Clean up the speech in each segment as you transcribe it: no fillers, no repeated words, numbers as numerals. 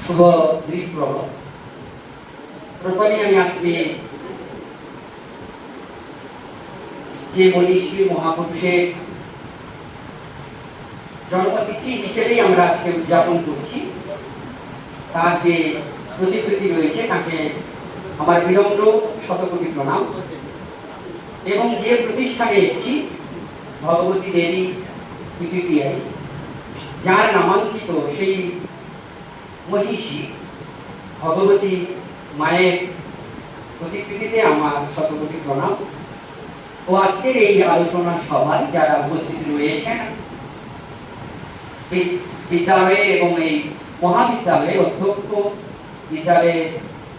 শুভ দ্বীপ্রভাত। প্রথমে আমি আজকে যে মনীষী মহাপুরুষের জন্মতিথি হিসেবেই আমরা আজকে উদযাপন করছি, তার যে প্রতিকৃতি রয়েছে তাকে আমার বিনম্র শতকোটি প্রণাম। এবং যে প্রতিষ্ঠানে এসেছি ভগবতী দেবী পিপিটিআই, যার নামাঙ্কিত সেই মহিষী ভগবতী মায়ের প্রতিকৃতিতে আমার শতকোটি প্রণাম। ও আজকের এই আলোচনা সভায় যারা উপস্থিত রয়েছেন, বিদ্যালয়ের এবং এই মহাবিদ্যালয়ের অধ্যক্ষ, বিদ্যালয়ের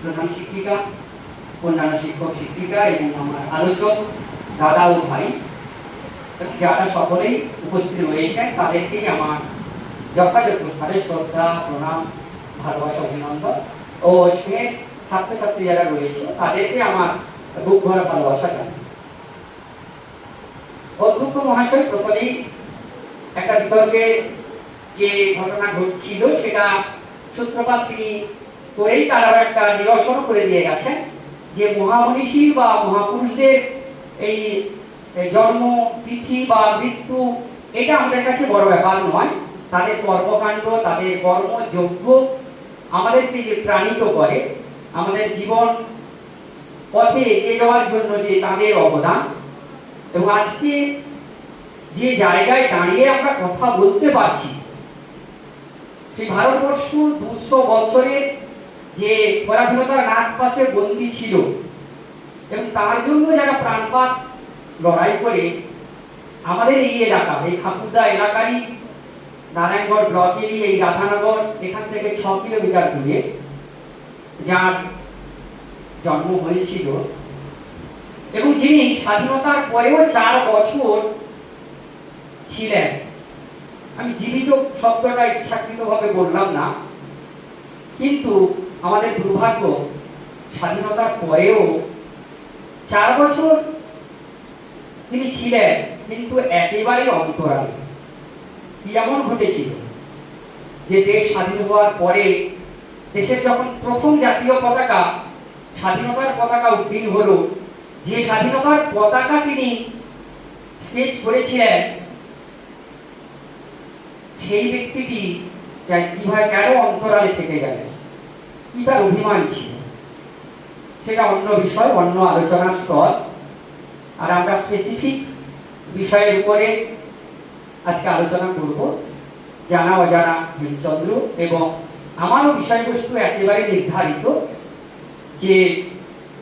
প্রধান শিক্ষিকা, অন্যান্য শিক্ষক শিক্ষিকা এবং আমার আলোচক দাদা ও ভাই, যারা সকলেই উপস্থিত রয়েছেন, তাদেরকেই আমার যথাযথ স্থানে শ্রদ্ধা, প্রণাম, ভালোবাসা, অভিনন্দন। ও সে ছাত্রছাত্রী যারা রয়েছে তাদেরকে আমার বুক ভরা ভালোবাসা জানাই। অধ্যক্ষ মহাশয় প্রথমেই একটা বিতর্কে যে ঘটনা ঘটছিল সেটা সূত্রপাত তিনি করেই তার আবার একটা নিরসন করে দিয়ে গেছেন যে মহামনীষী বা মহাপুরুষদের এই জন্ম তিথি বা মৃত্যু এটা আমাদের কাছে বড় ব্যাপার নয়। তাদের কর্মকাণ্ড, তাদের কর্মযোগ্য আমাদেরকে যে প্রাণিত করে, আমাদের জীবন পথে এগিয়ে যাওয়ার জন্য যে তাদের অবদান, এবং আজকে যে জায়গায় দাঁড়িয়ে আমরা কথা বলতে পারছি, সেই ভারতবর্ষ 200 বছরের যে পরাধীনতার নাক পাশে বন্দী ছিল এবং তার জন্য যারা প্রাণপাত লড়াই করে আমাদের এই এলাকা, এই খাকুরদা এলাকারই নারায়ণগড় ব্লকেরই এই রাধানগর, এখান থেকে 6 কিলোমিটার দূরে যার জন্ম হয়েছিল এবং যিনি স্বাধীনতার পরেও 4 বছর ছিলেন। আমি জীবিত শব্দটা ইচ্ছাকৃতভাবে বললাম না, কিন্তু আমাদের দুর্ভাগ্য স্বাধীনতার পরেও 4 বছর তিনি ছিলেন, কিন্তু একেবারেই অন্তরালে। কি এমন ঘটেছিল যে দেশ স্বাধীন হওয়ার পরে দেশের যখন প্রথম জাতীয় পতাকা, স্বাধীনতার পতাকা উড্ডীন হলো, যে স্বাধীনতার পতাকা তিনি স্কেচ করেছিলেন, সেই ব্যক্তিটি কিভাবে কেন অন্তরালে থেকে গেলেন, কি তার অভিমান ছিল, সেটা অন্য বিষয়, অন্য আলোচনার স্তর। আর আমরা স্পেসিফিক বিষয়ের উপরে আজকে আলোচনা করব, জানা অজানা হেমচন্দ্র। এবং আমারও বিষয়বস্তু একেবারে নির্ধারিত যে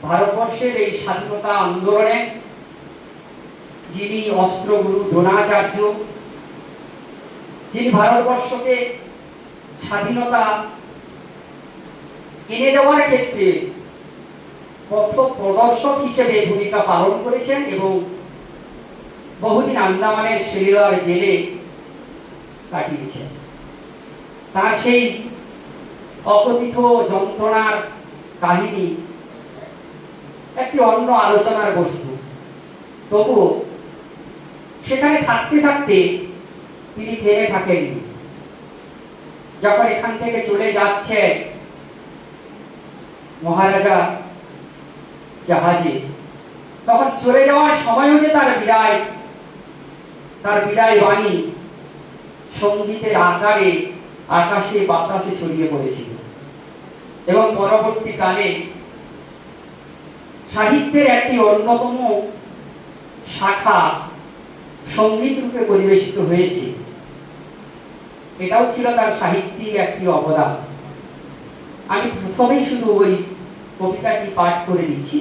ভারতবর্ষের এই স্বাধীনতা আন্দোলনে যিনি অস্ত্রগুরু দ্রোণাচার্য, যিনি ভারতবর্ষকে স্বাধীনতা এনে দেওয়ার ক্ষেত্রে পথ প্রদর্শক হিসেবে ভূমিকা পালন করেছেন এবং বহুদিন আন্দামানের সেলুলার জেলে কাটিয়েছেন, তার সেই অকথিত যন্ত্রণার কাহিনী একটি অন্য আলোচনার বস্তু। তবুও সেখানে থাকতে থাকতে তিনি থেমে থাকেননি। যখন এখান থেকে চলে যাচ্ছেন মহারাজা জাহাজে, তখন চলে যাওয়ার সময়ও যে তার বিদায় বাণী সঙ্গীতের আকারে আকাশে বাতাসে ছড়িয়ে পড়েছিল এবং পরবর্তীকালে সাহিত্যের একটি অন্যতম শাখা সঙ্গীত রূপে পরিবেশিত হয়েছে। এটাও ছিল তার সাহিত্যিক একটি অবদান। আমি প্রথমেই শুধু ওই কবিতাটি পাঠ করে দিচ্ছি।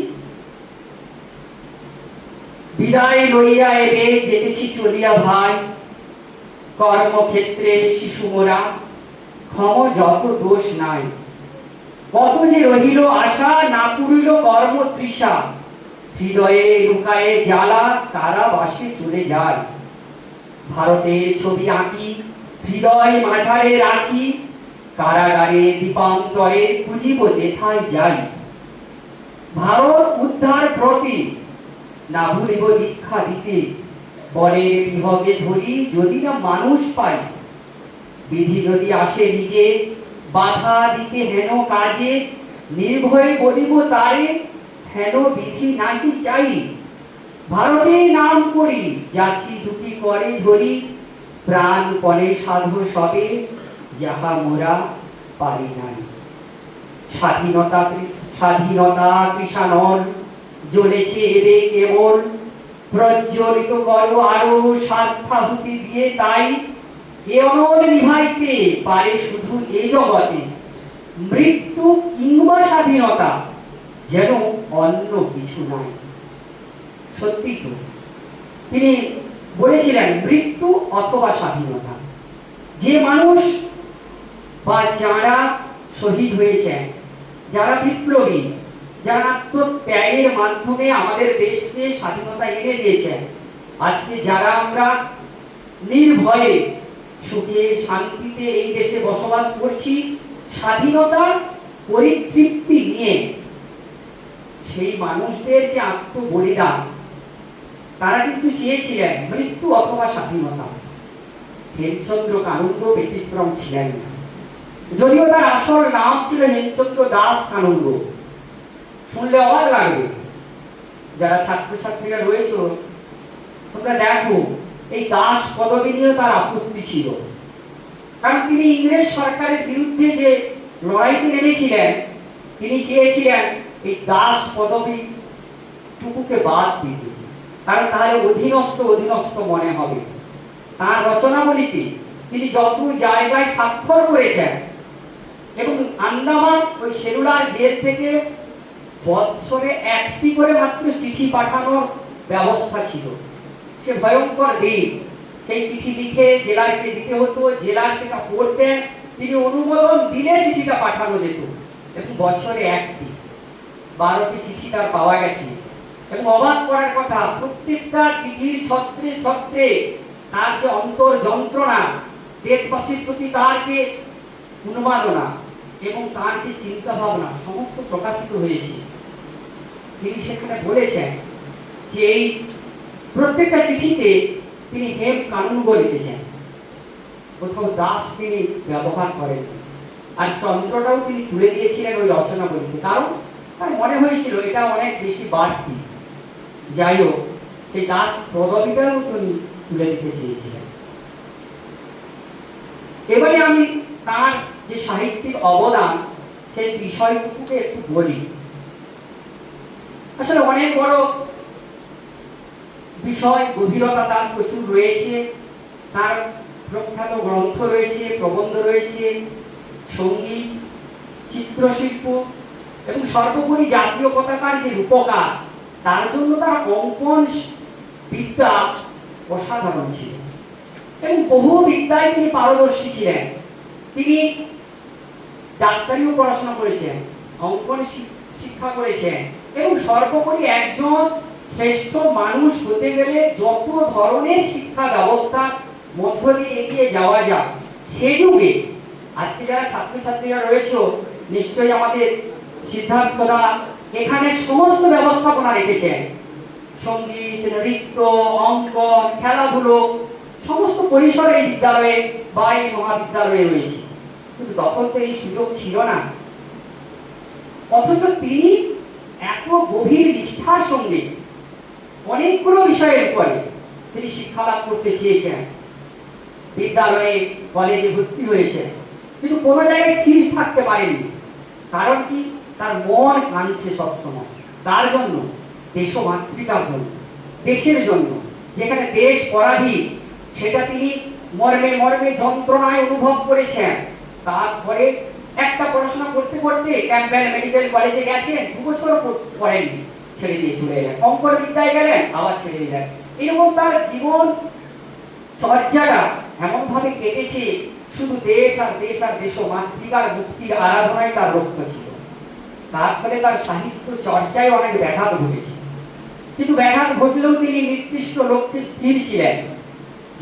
বিদায় লইয়া এবে যেতেছি চলিয়া ভাই, কর্মক্ষেত্রে শিশু মোরা, ক্ষম যত দোষ নাই, কত যে রহিল আশা, না পুরিল কর্ম তৃষা, হৃদয়ে লুকায়ে জ্বালা, কারাবাসে চলে যায়। ভারতের ছবি আঁকি, হৃদয় মাঝারে রাখি, কারাগারে দীপান্তরে খুঁজিব যেথায় যাই। ভারত উদ্ধার প্রতি না ভুলিব দীক্ষা দিতে, বরের বিহগে ধরি যদি না মানুষ পাই। বিধি যদি আসে নিজে বাধা দিতে হেন কাজে, নির্ভয়ে বলিব তারে, হেন বিধি নাহি চাই। ভারতের নাম করি, যাচি দুটি করে ধরি, প্রাণপণে সাধু সবে, যাহা মোরা পারি নাই। স্বাধীনতা স্বাধীনতা কৃষাণর, জ্বলেছে এবে কেবল, প্রজ্বলিত করো আরো স্বার্থাহুতি দিয়ে তাই। এ অনল নিভাইতে পারে শুধু এ জগতে, মৃত্যু কিংবা স্বাধীনতা, যেন অন্য কিছু নাই। সত্যি তো, তিনি বলেছিলেন মৃত্যু অথবা স্বাধীনতা। যে মানুষ বা যারা শহীদ হয়েছেন, যারা বিপ্লবী, যারা আত্মত্যাগের মাধ্যমে আমাদের দেশকে স্বাধীনতা এনে দিয়েছেন, আজকে যারা আমরা নির্ভয়ে সুখে শান্তিতে এই দেশে বসবাস করছি স্বাধীনতা পরিতৃপ্তি নিয়ে, সেই মানুষদের যে আত্মবলিদান, তারা কিন্তু চেয়েছিলেন মৃত্যু অথবা স্বাধীনতা। হেমচন্দ্র কানুন্দ ব্যতিক্রম ছিলেন না, যদিও তার আসল নাম ছিল হেমচন্দ্র দাস কানুন্দ। শুনলে অবাক লাগবে, যারা ছাত্রছাত্রীরা রয়েছে তোমরা দেখো, এই দাস পদবী নিয়ে তার আপত্তি ছিল। কারণ তিনি ইংরেজ সরকারের বিরুদ্ধে যে লড়াইতে নেমেছিলেন, তিনি চেয়েছিলেন এই দাস পদবী টুকুকে বাদ দিতে, কারণ তাহলে অধীনস্থ মনে হবে। তার রচনাবলীতে তিনি যত জায়গায় স্বাক্ষর করেছেন, এবং আন্দামান ওই সেলুলার জেল থেকে বৎসরে একটি করে মাত্র চিঠি পাঠানোর ব্যবস্থা ছিল। সে ভয়ঙ্কর দিন, সেই চিঠি লিখে জেলারকে দিতে হতো, জেলার সেটা পড়তেন, তিনি অনুমোদন দিলে চিঠিটা পাঠানো যেত, এবং বছরে একটি 12টি চিঠি তার পাওয়া গেছে। এবং অবাক করার কথা, প্রত্যেকটা চিঠির ছত্রে ছত্রে তার যে অন্তর যন্ত্রণা, দেশবাসীর প্রতি তার যে উন্মাদনা এবং তার যে চিন্তা ভাবনা, সমস্ত প্রকাশিত হয়েছে। তিনি সেখানে বলেছেন যে এই প্রত্যেকটা চিঠিতে তিনি হেম কানুন্দ লিখেছেন, কোথাও দাস তিনি ব্যবহার করেন, আর চন্দ্রটাও তিনি তুলে দিয়েছিলেন ওই রচনা বলিতে, কারণ তার মনে হয়েছিল এটা অনেক বেশি বাড়তি। যাই হোক, সেই দাস পদবীটাও তিনি তুলে দিতে চেয়েছিলেন। এবারে আমি তার যে সাহিত্যিক অবদান, সেই বিষয়টুকুকে একটু বলি। আসলে অনেক বড় বিষয়, গভীরতা তার প্রচুর রয়েছে। তার প্রখ্যাত গ্রন্থ রয়েছে, প্রবন্ধ রয়েছে, সঙ্গীত, চিত্রশিল্প, এবং সর্বোপরি জাতীয় পতাকার যে রূপকার, তার জন্য তার অঙ্কন বিদ্যা অসাধারণ ছিল, এবং বহু বিদ্যায় তিনি পারদর্শী ছিলেন। তিনি ডাক্তারিও পড়াশোনা করেছেন, অঙ্কন শিক্ষা করেছেন, এবং সর্বোপরি একজন শ্রেষ্ঠ মানুষ হতে গেলে যত ধরনের শিক্ষা ব্যবস্থা মধ্য দিয়ে এগিয়ে যাওয়া যায়, সে যুগে আজকে যারা ছাত্রছাত্রীরা রয়েছে, নিশ্চয়ই আমাদের সিদ্ধার্থরা এখানে সমস্ত ব্যবস্থাপনা রেখেছেন। সঙ্গীত, নৃত্য, অঙ্কন, খেলাধুলো, সমস্ত পরিসরে এই বিদ্যালয়ে বা এই মহাবিদ্যালয়ে রয়েছে। কিন্তু তখন তো এই সুযোগ ছিল না, অথচ তিনি এত গভীর নিষ্ঠার সঙ্গে অনেকগুলো বিষয়ের উপরে তিনি শিক্ষা লাভ করতে চেয়েছেন। বিদ্যালয়ে, কলেজে ভর্তি হয়েছে, কিন্তু কোনো জায়গায় স্থির থাকতে পারেননি। কারণ কি? তার মন কাঁদছে সবসময়। তার জন্য, দেশমাতৃকার জন্য, দেশের জন্য। যেখানে দেশ পরাধীন, সেটা তিনি মর্মে মর্মে যন্ত্রণায় অনুভব করেছেন। তারপরে একটা পড়াশোনা করতে করতে ক্যাম্পবেল মেডিকেল কলেজে গেছেন, 2 বছর পড়েননি, ছেড়ে দিয়ে চলে এলেন। অঙ্কন বিদ্যায় গেলেন, আবার ছেড়ে দিলেন। এরকম তার জীবন চর্চাটা এমন ভাবে কেটেছে, শুধু দেশ আর দেশমাতৃকার মুক্তির আরাধনায় তার লক্ষ্য ছিল। তার ফলে তার সাহিত্য চর্চায় অনেক ব্যাঘাত ঘটেছে, কিন্তু ব্যাঘাত ঘটলেও তিনি নির্দিষ্ট লক্ষ্যে স্থির ছিলেন।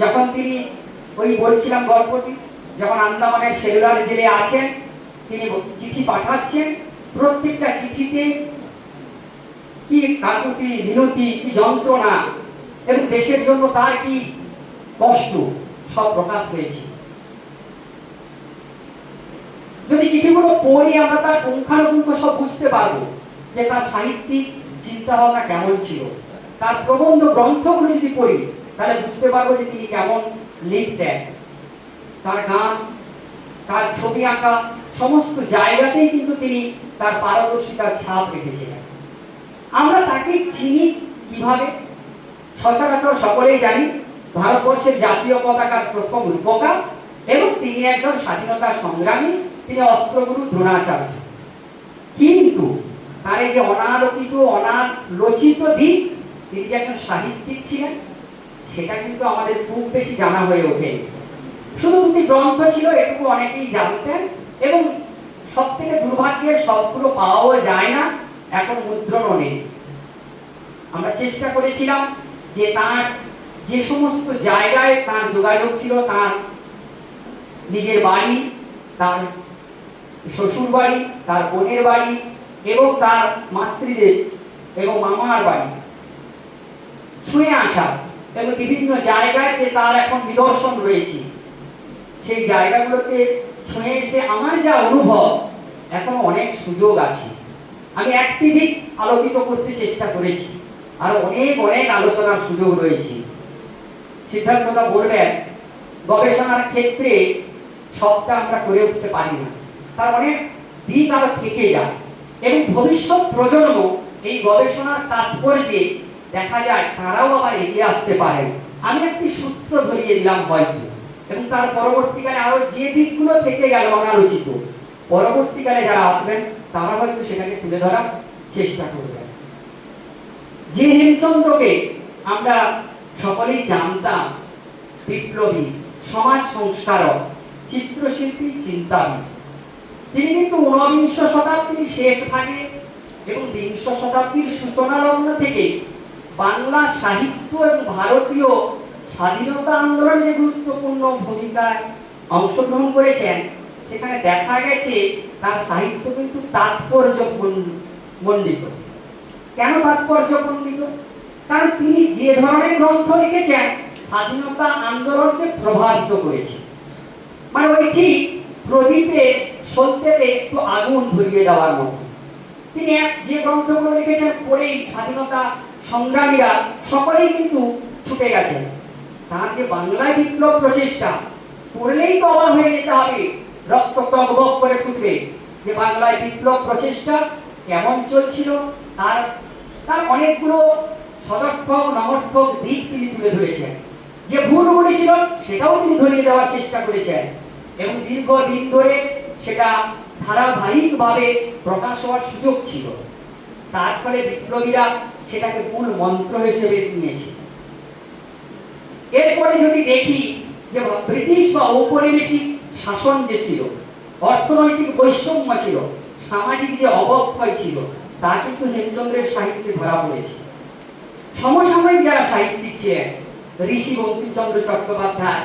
যখন তিনি, ওই বলছিলাম গল্পটি, যখন আন্দামানের সেলুলার জেলে আছেন, তিনি চিঠি পাঠাচ্ছেন, প্রত্যেকটা চিঠিতে কি কাকুতি মিনতি, কি যন্ত্রণা, এবং দেশের জন্য তার কি কষ্ট, সব প্রকাশ হয়েছে। যদি চিঠিগুলো পড়ি আমরা তার পুঙ্খানুপুঙ্খ সব বুঝতে পারবো যে তার সাহিত্যিক চিন্তা ভাবনা কেমন ছিল। তার প্রবন্ধ গ্রন্থগুলো যদি পড়ি তাহলে বুঝতে পারবো যে তিনি কেমন লিখতেন। তার গান, তার ছবি আঁকা, সমস্ত জায়গাতেই কিন্তু তিনি তার পারদর্শিতার ছাপ রেখেছিলেন। আমরা তাকে চিনি কিভাবে? সচরাচর সকলেই জানি ভারতবর্ষের জাতীয় পতাকার প্রথম রূপকার এবং তিনি একজন স্বাধীনতা সংগ্রামী, তিনি অস্ত্রগুরু দ্রোণাচার্য। কিন্তু তার এই যে অনালোকিত অনালোচিত দিক, তিনি যে একজন সাহিত্যিক ছিলেন, সেটা কিন্তু আমাদের খুব বেশি জানা হয়ে ওঠে। শুধু দুটি গ্রন্থ ছিল, এটুকু অনেকেই জানতেন, এবং সব থেকে দুর্ভাগ্যের সবগুলো পাওয়াও যায় না, এখন মুদ্রণও নেই। আমরা চেষ্টা করেছিলাম যে তার যে সমস্ত জায়গায় তার যোগাযোগ ছিল, তার নিজের বাড়ি, তার শ্বশুর বাড়ি, তার বোনের বাড়ি এবং তার মাতৃদেব এবং মামার বাড়ি ছুঁয়ে আসা, এবং বিভিন্ন জায়গায় যে তার এখন নিদর্শন রয়েছে, সেই জায়গাগুলোতে ছুঁয়ে এসে আমার যা অনুভব, এখন অনেক সুযোগ আছে। আমি একটি দিক আলোকিত করতে চেষ্টা করেছি, আর অনেক অনেক আলোচনার সুযোগ রয়েছে। সিদ্ধার্থদা বলবেন গবেষণার ক্ষেত্রে সবটা আমরা করে উঠতে পারি না, তার অনেক দিক আরো থেকে যায়, এবং ভবিষ্যৎ প্রজন্ম এই গবেষণার তাৎপর্যে দেখা যায় তারাও আবার এগিয়ে আসতে পারে। আমি একটি সূত্র ধরিয়ে দিলাম হয়তো, এবং তার পরবর্তীকালে আরো যে দিকগুলো থেকে গেল অনালোচিত, পরবর্তীকালে যারা আসবেন তারা হয়তো সেটাকে তুলে ধরার চেষ্টা করবেন। যে হেমচন্দ্রকে আমরা সকলেই জানতাম বিপ্লবী, সমাজ সংস্কারক, চিত্রশিল্পী, চিন্তাবিদ, তিনি কিন্তু ঊনবিংশ শতাব্দীর শেষ ভাগে এবং বিংশ শতাব্দীর সূচনা লগ্ন থেকে বাংলা সাহিত্য এবং ভারতীয় স্বাধীনতা আন্দোলনে যে গুরুত্বপূর্ণ ভূমিকায় অংশগ্রহণ করেছেন, সেখানে দেখা গেছে তার সাহিত্য কিন্তু তাৎপর্য মণ্ডিত। কেন তাৎপর্য মণ্ডিত? কারণ তিনি যে ধরনের গ্রন্থ লিখেছেন স্বাধীনতা আন্দোলনকে প্রভাবিত করেছে। মানে ওই ঠিক প্রদীপে সত্যতে একটু আগুন ধরিয়ে দেওয়ার মতো। তিনি যে গ্রন্থগুলো লিখেছেন পড়েই স্বাধীনতা সংগ্রামীরা সকলেই কিন্তু ছুটে গেছেন। তার যে বাংলায় বিপ্লব প্রচেষ্টা, পড়লেই তো অবাক হয়ে যেতে হবে, রক্ত টগবগ করে ফুটবে যে বাংলায় বিপ্লব প্রচেষ্টা কেমন চলছিল। তার অনেকগুলো সদর্থক নমর্থক দিক তিনি তুলে ধরেছেন। যে ভুলগুলি ছিল সেটাও তিনি ধরিয়ে দেওয়ার চেষ্টা করেছেন, এবং দীর্ঘদিন ধরে সেটা ধারাবাহিকভাবে প্রকাশ হওয়ার সুযোগ ছিল। তার ফলে বিপ্লবীরা সেটাকে মূল মন্ত্র হিসেবে নিয়েছে। এরপরে যদি দেখি যে ব্রিটিশ বা ঔপনিবেশিক শাসন যে ছিল, অর্থনৈতিক বৈষম্য ছিল, সামাজিক যে অবক্ষয় ছিল, তা কিন্তু হেমচন্দ্রের সাহিত্যে ধরা পড়েছে। সমসাময়িক যারা সাহিত্যিক ছিলেন, ঋষি বঙ্কিমচন্দ্র চট্টোপাধ্যায়,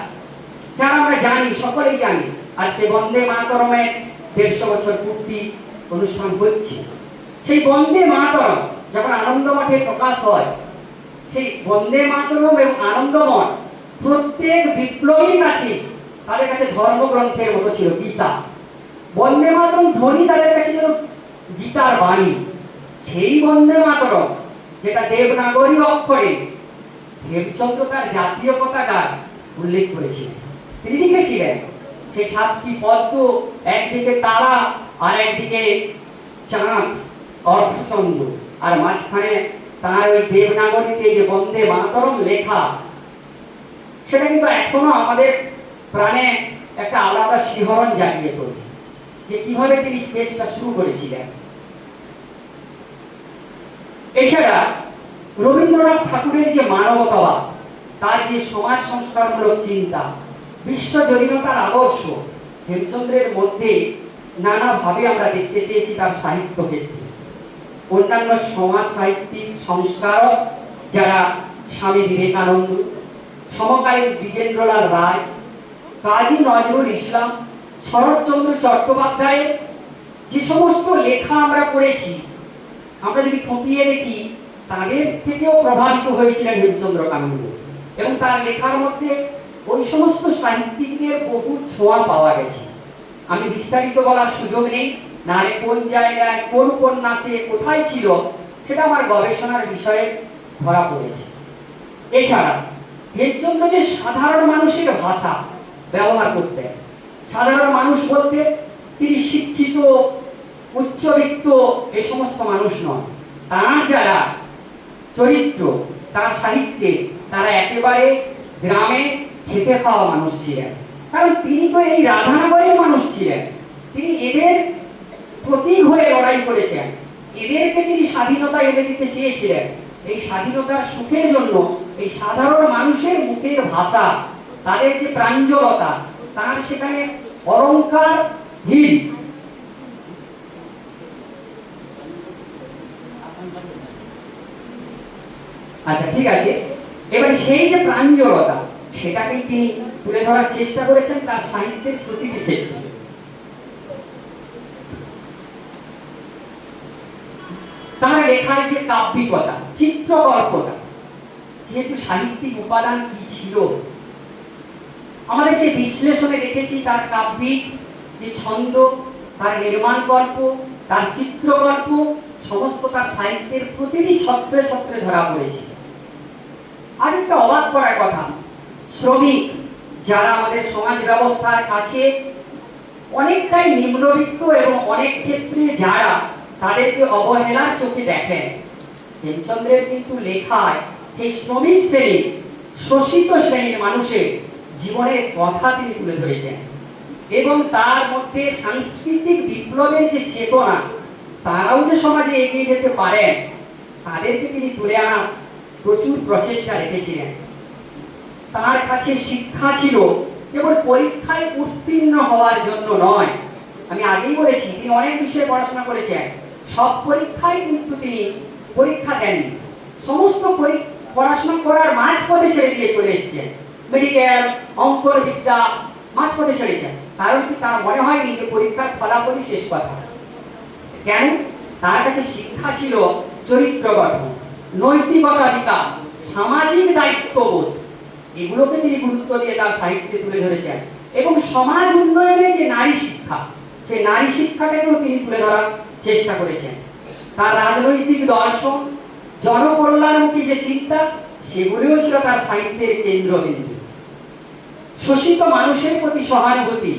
যারা আমরা জানি, সকলেই জানি, আজকে বন্দে মাতরমের 150 বছর পূর্তি অনুষ্ঠান হচ্ছে। সেই বন্দে মাতরম যখন আনন্দমঠে প্রকাশ হয়, সেই বন্দে মাতরম এবং আনন্দমঠ প্রত্যেক বিপ্লবীর কাছে, তাদের কাছে ধর্মগ্রন্থের মতো ছিল গীতা। বন্দে মাতরম ধ্বনি তাদের কাছে ছিল গীতার বাণী। সেই বন্দে মাতরম যেটা দেবনাগরী অক্ষরে হেমচন্দ্র তার জাতীয় পতাকার উল্লেখ করেছিলেন। তিনি লিখেছিলেন সেই 7টি পদ্ম, একদিকে তারা আর একদিকে চাঁদ অর্ধচন্দ্র, আর মাঝখানে তার ওই দেবনাগরীতে যে বন্দে মাতরম লেখা, সেটা কিন্তু এখনো আমাদের প্রাণে একটা আলাদা শিহরণ জাগিয়ে তোলে যে কিভাবে তিনি স্কেচটা শুরু করেছিলেন। এছাড়া রবীন্দ্রনাথ ঠাকুরের যে মানবতাবাদ, তার যে সমাজ সংস্কারমূলক চিন্তা, বিশ্বজনীনতার আদর্শ, হেমচন্দ্রের মধ্যে নানাভাবে আমরা দেখতে পেয়েছি তার সাহিত্য ক্ষেত্রে। অন্যান্য সমাজ সাহিত্যিক সংস্কারক যারা স্বামী বিবেকানন্দ, সমকালীন দ্বিজেন্দ্রলাল রায়, কাজী নজরুল ইসলাম, শরৎচন্দ্র চট্টোপাধ্যায়ের যে সমস্ত লেখা আমরা পড়েছি, আমরা যদি খতিয়ে দেখি তাদের থেকেও প্রভাবিত হয়েছিলেন হেমচন্দ্র কানন্দ, এবং তার লেখার মধ্যে ওই সমস্ত সাহিত্যিকদের বহু ছোঁয়া পাওয়া গেছে। আমি বিস্তারিত বলার সুযোগ নেই, নাহলে কোন জায়গায় কোন উপন্যাসে কোথায় ছিল সেটা আমার গবেষণার বিষয়ে ধরা পড়েছে। এছাড়া হেমচন্দ্র যে সাধারণ মানুষের ভাষা ব্যবহার করতেন, সাধারণ মানুষ বলতে তিনি শিক্ষিত উচ্চবিত্ত এ সমস্ত মানুষ নন। তার যারা চরিত্র, তার সাহিত্যে তারা একেবারে গ্রামে খেটে খাওয়া মানুষ ছিলেন। কারণ তিনি তো এই রাধানগরের মানুষ ছিলেন, তিনি এদের প্রতীক হয়ে লড়াই করেছেন, এদেরকে তিনি স্বাধীনতা এনে দিতে চেয়েছিলেন। এই স্বাধীনতার সুখের জন্য এই সাধারণ মানুষের মুখের ভাষা, তাদের যে প্রাঞ্জলতা, তার সেখানে অলংকারহীন আচ্ছা ঠিক আছে, এবার সেই যে প্রাঞ্জলতা সেটাকেই তিনি তুলে ধরার চেষ্টা করেছেন তার সাহিত্যের প্রতিটি ক্ষেত্রে। তার লেখার যে কাব্যিকতা, চিত্রকল্পতা, যেহেতু সাহিত্যিক উপাদান কি ছিল আমাদের সেই বিশ্লেষণে দেখেছি, তার কাব্যিক যে ছন্দ, তার নির্মাণ গল্প, তার চিত্রকল্প সমস্ত তার সাহিত্যের প্রতিটি ছত্রে ছত্রে ধরা পড়েছে। আর একটা অবাক করার কথা, শ্রমিক যারা আমাদের সমাজ ব্যবস্থার কাছে অনেকটাই নিম্নবিত্ত এবং অনেক ক্ষেত্রে যারা তাদেরকে অবহেলার চোখে দেখেন, হেমচন্দ্রের কিন্তু লেখায় সেই শ্রমিক শ্রেণীর, শোষিত শ্রেণীর মানুষের জীবনের কথা তিনি তুলে ধরেছেন এবং তার মধ্যে সাংস্কৃতিক বিপ্লবের যে চেতনা, তারাও যে সমাজে এগিয়ে যেতে পারেন তাদেরকে তিনি তুলে আনার প্রচুর প্রচেষ্টা রেখেছিলেন। তার কাছে শিক্ষা ছিল কেবল পরীক্ষায় উত্তীর্ণ হওয়ার জন্য নয়। আমি আগেই বলেছি তিনি অনেক বিষয়ে পড়াশোনা করেছেন, সব পরীক্ষায় কিন্তু তিনি পরীক্ষা দেননি, সমস্ত পড়াশোনা করার মাঝপথে ছেড়ে দিয়ে চলে এসেছেন। মেডিকেল, অঙ্কবিদ্যা মাঝপথে ছেড়েছেন, কারণ কি তার মনে হয়নি যে পরীক্ষার ফলাফলই শেষ কথা। কেন? তার কাছে শিক্ষা ছিল চরিত্র গঠন, নৈতিকতা বিকাশ, সামাজিক দায়িত্ববোধ, এগুলোকে তিনি গুরুত্ব দিয়ে তার সাহিত্যে তুলে ধরেছেন এবং সমাজ উন্নয়নে যে নারী শিক্ষা, সেই নারী শিক্ষাটাকেও তিনি তুলে ধরার চেষ্টা করেছেন। তার রাজনৈতিক দর্শন, জনকল্যাণমুখী যে চিন্তা, সেগুলিও ছিল তার সাহিত্যের কেন্দ্রবিন্দু। শোষিত মানুষের প্রতি সহানুভূতি,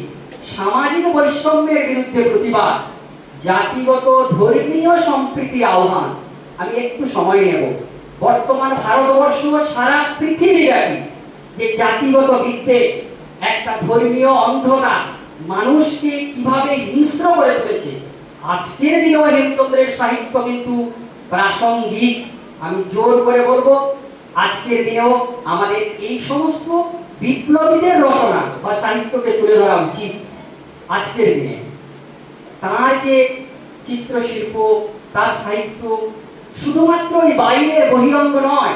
সামাজিক বৈষম্যের বিরুদ্ধে প্রতিবাদ, জাতিগত ধর্মীয় সম্প্রীতি আহ্বান। আমি একটু সময় নেব। বর্তমান ভারতবর্ষ সারা পৃথিবীব্যাপী যে জাতিগত বিদ্বেষ, একটা ধর্মীয় অন্ধতা মানুষকে কিভাবে হিংস্র করে তুলেছে, আজকের দিনেও হেমচন্দ্রের সাহিত্য কিন্তু প্রাসঙ্গিক। আমি জোর করে বলবো আজকের দিনেও আমাদের এই সমস্ত বিপ্লবীদের রচনা বা সাহিত্যকে তুলে ধরা উচিত। আজকের দিনে তার যে চিত্রশিল্প, তার সাহিত্য শুধুমাত্র ওই বাইরের বহিরঙ্গ নয়,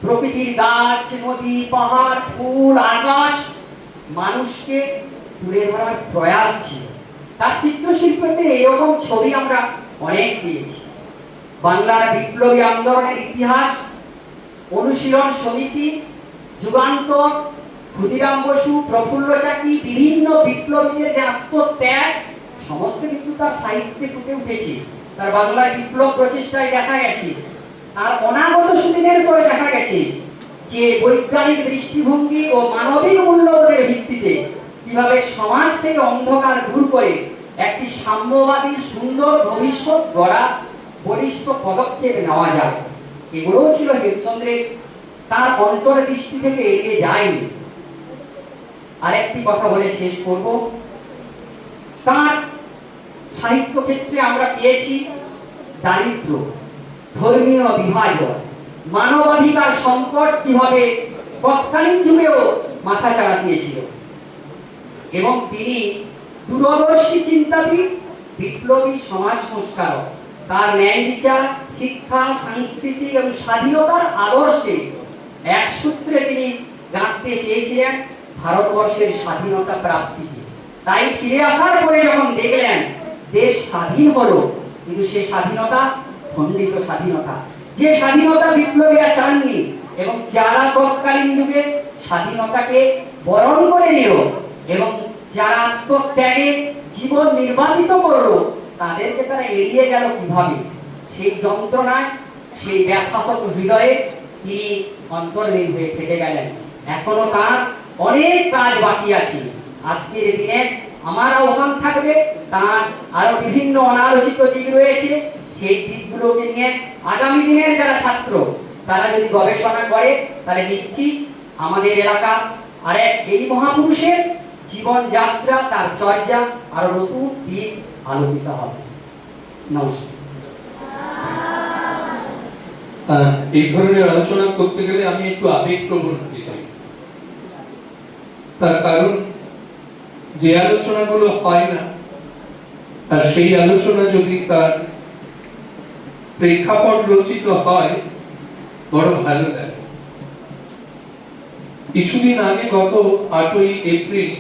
প্রকৃতির গাছ, নদী, পাহাড়, ফুল, আকাশ মানুষকে তুলে ধরার প্রয়াস ছিল। তার চিত্রশিল্পতে এরকম ছবি আমরা অনেক পেয়েছি। বাংলার বিপ্লবী আন্দোলনের ইতিহাস, অনুশীলন সমিতি, যুগান্তর, ক্ষুদিরাম বসু, প্রফুল্ল চাকি, বিভিন্ন বিপ্লবীদের যে আত্মত্যাগ সমস্ত কিন্তু তার সাহিত্যে ফুটে উঠেছে। তার বাংলায় বিপ্লব প্রচেষ্টায় দেখা গেছে, আর অনাগত সুদিনের পরে দেখা গেছে যে বৈজ্ঞানিক দৃষ্টিভঙ্গি ও মানবিক মূল্যবোধের ভিত্তিতে কিভাবে সমাজ থেকে অন্ধকার দূর করে একটি সাম্যবাদী সুন্দর ভবিষ্যৎ গড়া বলিষ্ঠ পদক্ষেপ নেওয়া যায়। এগুলোও ছিল হেমচন্দ্রের, তার অন্তর্দৃষ্টি থেকে এড়িয়ে যায়নি। আরেকটি কথা বলে শেষ করব, তার সাহিত্য ক্ষেত্রে আমরা পেয়েছি দারিদ্র, ধর্মীয় বিভাজন, মানবাধিকার সংকট কিভাবে তৎকালীন যুগেও মাথা চাড়া দিয়েছিল এবং তিনি দূরদর্শী চিন্তাবিদ, বিপ্লবী সমাজ সংস্কারক। তার ন্যায় বিচার, শিক্ষা, সাংস্কৃতিক এবং স্বাধীনতার আদর্শে এক সূত্রে তিনি গাঁথতে চেয়েছিলেন ভারতবর্ষের স্বাধীনতা প্রাপ্তিকে। তাই ফিরে আসার পরে যখন দেখলেন দেশ স্বাধীন হলো, কিন্তু সে স্বাধীনতা খণ্ডিত স্বাধীনতা, যে স্বাধীনতা বিপ্লবীরা চাননি এবং যারা তৎকালীন যুগে স্বাধীনতাকে বরণ করে নিল এবং যারা আত্মত্যাগে জীবন নির্বাচিত করলো, তাদেরকে তারা এড়িয়ে গেল কিভাবে? সেই যন্ত্রণায়, সেই ব্যাথাহত হৃদয়ে তিনি অন্তর্লীন হয়ে থেকে গেলেন। এখনো তার অনেক কাজ বাকি আছে। আজকের দিনে আমার আহ্বান থাকবে, তার আরো বিভিন্ন অনালোচিত দিক রয়েছে, সেই দিকগুলোকে নিয়ে আগামী দিনের যারা ছাত্র তারা যদি গবেষণা করে, তাহলে নিশ্চিত আমাদের এলাকা আরেক এই মহাপুরুষের জীবনযাত্রা, তার চর্যা আরো নতুন দিক আলোকিত হবে। নমস্কার। এই ধরনের আলোচনা করতে গেলে আমি একটু আবেগপ্রবণ হতে চাই। তার কারণ, যে আলোচনাগুলো হয় না, আর সেই আলোচনা যদি তার প্রেক্ষাপট রচিত হয়, বড় ভালো লাগে। কিছুদিন আগে, গত 8ই এপ্রিল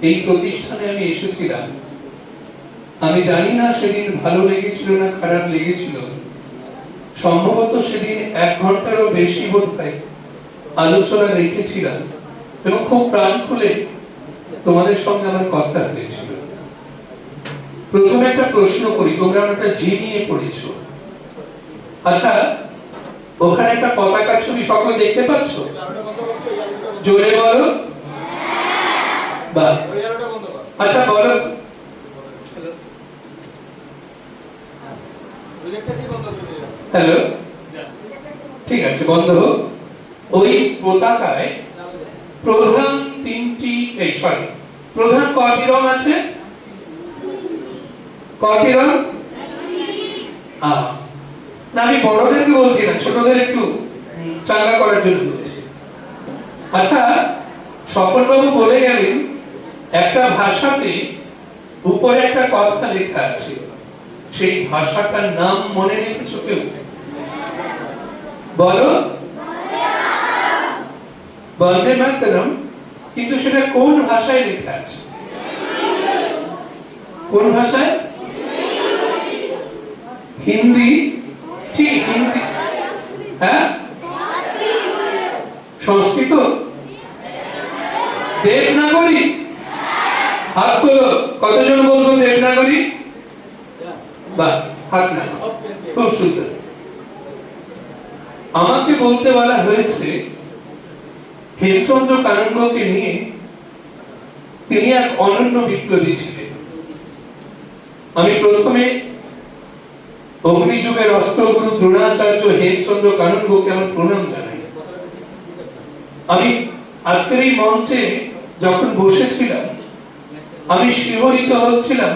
এই প্রতিষ্ঠানে আমি এসেছিলাম। আমি জানি না সেদিন ভালো লেগেছিল না খারাপ লেগেছিল। সম্ভবত সেদিন 1 ঘন্টারও বেশি বোধহয় আলোচনা রেখেছিলাম এবং খুব প্রাণ খুলে তোমাদের সঙ্গে আমার কথা হয়েছিল। প্রথমে একটা প্রশ্ন করি, তোমরা একটা ঝিমিয়ে পড়েছো। আচ্ছা, ওখানে একটা পতাকার ছবি সকলে দেখতে পাচ্ছ? জোরে বলো। বাহ। আচ্ছা বলো, হ্যালো, ঠিক আছে, বন্ধ হোক। ওই পতাকায় প্রধান প্রধান কয়টি রং আছে? কয়টি রং? না, আমি বড়দেরকে বলছি না, ছোটদের একটু চাঙ্গা করার জন্য বলছি। আচ্ছা, স্বপন বাবু বলে গেলেন একটা ভাষাতে উপরে একটা কথা লেখা আছে, সেই ভাষাটার নাম মনে রেখেছো কেউ? বলো। বন্দে মাতরম। কিন্তু সেটা কোন ভাষায় লেখা আছে? কোন ভাষায়? হিন্দি। ঠিক, হিন্দি। হ্যাঁ, সংস্কৃত, দেবনাগরী। হাত তোলো, কতজন বলছো দেবনাগরী? বাহ, হাত না, খুব সুন্দর। আমাকে বলতে বলা হয়েছে হেমচন্দ্র কানন্দকে নিয়ে তিনি এক অনন্য বিপ্লবী ছিলেন। আমি প্রথমে অগ্নিযুগের অস্ত্রগুরু দ্রোণাচার্য হেমচন্দ্র কানন্দকে আমার প্রণাম জানাই। আমি আজকের এই মঞ্চে যখন বসেছিলাম, আমি শিহরিত হচ্ছিলাম।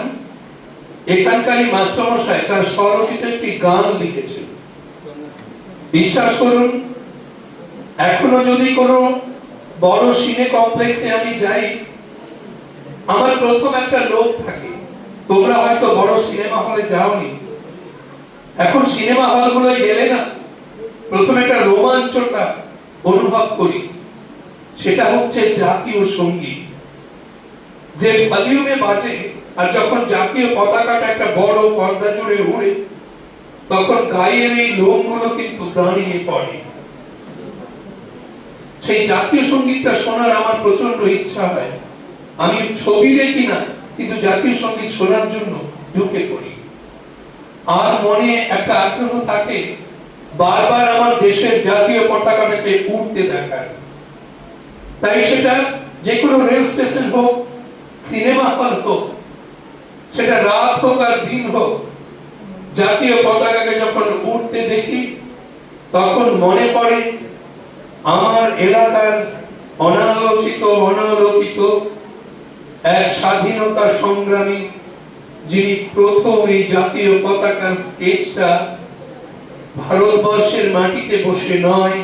এখানকারই মাস্টারমশাই তার স্বরচিত একটি গান লিখেছিল। বিশ্বাস করুন, এখনো যদি কোনো বড় সিনে কমপ্লেক্সে আমি যাই, আমার প্রথম একটা লোক থাকে। তোমরা হয়তো বড় সিনেমা হলে যাওনি, এখন সিনেমা হলগুলোয় গেলে না, প্রথমে একটা রোমাঞ্চটা অনুভব করি। সেটা হচ্ছে জাতীয় সঙ্গীত, যে ভলিউমে বাজে। আর যখন জাতীয় পতাকাটা একটা বড় পর্দা জুড়ে উড়ে, তখন গায়ের এই লোমগুলো কিন্তু দাঁড়িয়ে পড়ে। সেই জাতীয় সঙ্গীতটা শোনার আমার প্রচন্ড ইচ্ছা হয়। আমি ছবি দেখি না, কিন্তু জাতীয় সঙ্গীত শোনার জন্য ঢুকে পড়ি। আর মনে একটা আগ্রহ থাকে বারবার আমার দেশের জাতীয় পতাকাটাকে উড়তে দেখার। তাই সেটা যে কোনো রেল স্টেশন হোক, সিনেমা হল হোক, সেটা রাত হোক আর দিন হোক, জাতীয় পতাকাকে যখন উড়তে দেখি, তখন মনে পড়ে আমার এলাকার অনালোচিত অনালোকিত এক স্বাধীনতা সংগ্রামী, যিনি প্রথম এই জাতীয় পতাকার স্কেচটা ভারতবর্ষের মাটিতে বসে নয়,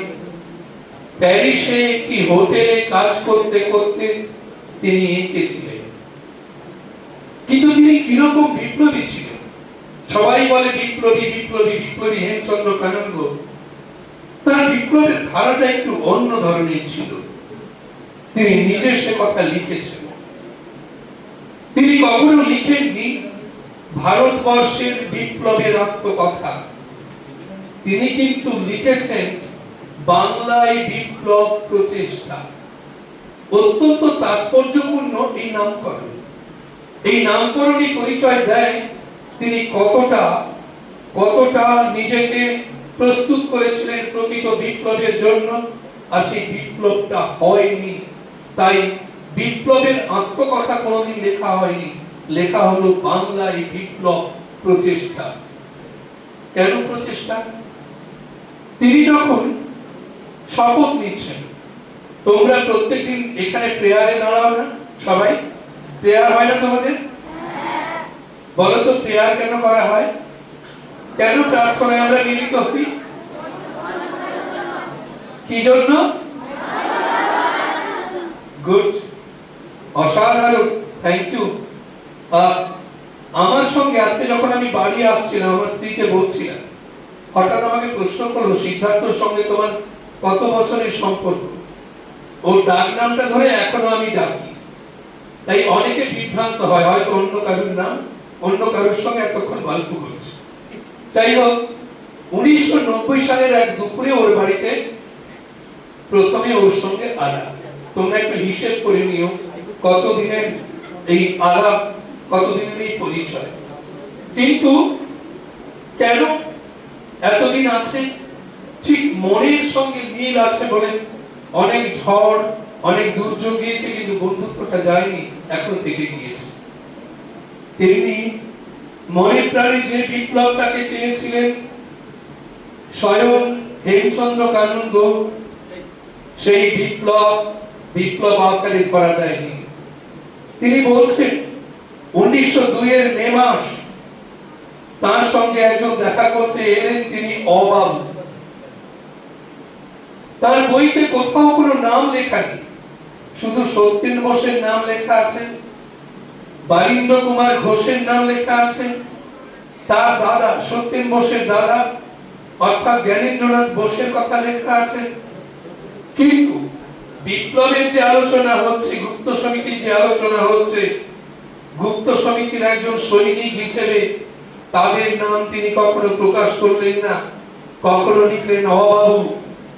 প্যারিসে একটি হোটেলে কাজ করতে করতে তিনি এঁকেছিলেন। কিন্তু তিনি কিরকম বিপ্লবী ছিলেন? সবাই বলে বিপ্লবী বিপ্লবী বিপ্লবী হেমচন্দ্র কানন্দ। তার বিপ্লবের ধারাটা একটু অন্য ধরনের ছিল। তিনি নিজে সে কথা লিখেছেন। তিনি কখনো লিখেননি ভারতবর্ষের বিপ্লবের আত্মকথা। তিনি কিন্তু লিখেছেন বাংলায় বিপ্লব প্রচেষ্টা। অত্যন্ত তাৎপর্যপূর্ণ এই নামকরণ। এই নামকরণই পরিচয় দেয় তিনি কতটা কতটা নিজেকে প্রস্তুত করেছিলেন প্রকৃত বিপ্লবের জন্য, আর সেই বিপ্লবটা হয়নি। তাই বিপ্লবের আত্মকথা কোনোদিন লেখা হয়নি, লেখা হলো বাংলায় বিপ্লব প্রচেষ্টা। কেন প্রচেষ্টা? তিনি যখন শপথ নিচ্ছেন, তোমরা প্রত্যেকদিন এখানে প্রেয়ারে দাঁড়াও না? সবাই প্রেয়ার হয় না তোমাদের? বলো তো প্রেয়ার কেন করা হয়? কেন প্রার্থনায় আমরা মিলিত হই? কি জন্য? গুড, অসাধারণ, থ্যাংক ইউ। আমার সঙ্গে আজকে যখন আমি বাড়ি আসছিলাম, আমার স্ত্রীকে বলছিলাম, হঠাৎ আমাকে প্রশ্ন করলো, সিদ্ধার্থর সঙ্গে তোমার কত বছরের সম্পর্ক? ওর ডাক নামটা ধরে এখনো আমি ডাকি, তাই অনেকে বিভ্রান্ত হয়, হয়তো অন্য কারোর নাম, অন্য কারোর সঙ্গে এতক্ষণ গল্প করছে। যাই হোক, 1990 সালের এক দুপুরে ওর বাড়িতে প্রথমে ওর সঙ্গে আলাপ। তোমরা একটু হিসেব করে নিও কতদিনের এই আলাপ, কতদিনের এই পরিচয়। কিন্তু কেন এতদিন আছে? ঠিক মনের সঙ্গে মিল আছে বলে অনেক ঝড়, অনেক দুর্যোগ গিয়েছে, কিন্তু বন্ধুত্বটা যায়নি, এখন থেকে গিয়েছে। তেমনি মনে প্রাণে যে বিপ্লবটাকে চেয়েছিলেন স্বয়ং হেমচন্দ্র কানুনগো, সেই বিপ্লব আকারে করা যায়নি। তিনি বলছেন 1902 এর মে মাস তার সঙ্গে একজন দেখা করতে এলেন, তিনি অবাবু। তার বইতে কোথাও কোনো নাম লেখা নেই, শুধু সত্যেন বোসের নাম লেখা আছে, বারীন্দ্র কুমার ঘোষের নাম লেখা আছে, তার দাদা সত্যেন বোসের দাদা অর্থাৎ জ্ঞানেন্দ্রনাথ বোসের কথা লেখা আছে। কিন্তু বিপ্লবের যে আলোচনা হচ্ছে, গুপ্ত সমিতির যে আলোচনা হচ্ছে, গুপ্ত সমিতির একজন সৈনিক হিসেবে তাদের নাম তিনি কখনো প্রকাশ করলেন না। কখনো লিখলেন অবাবু,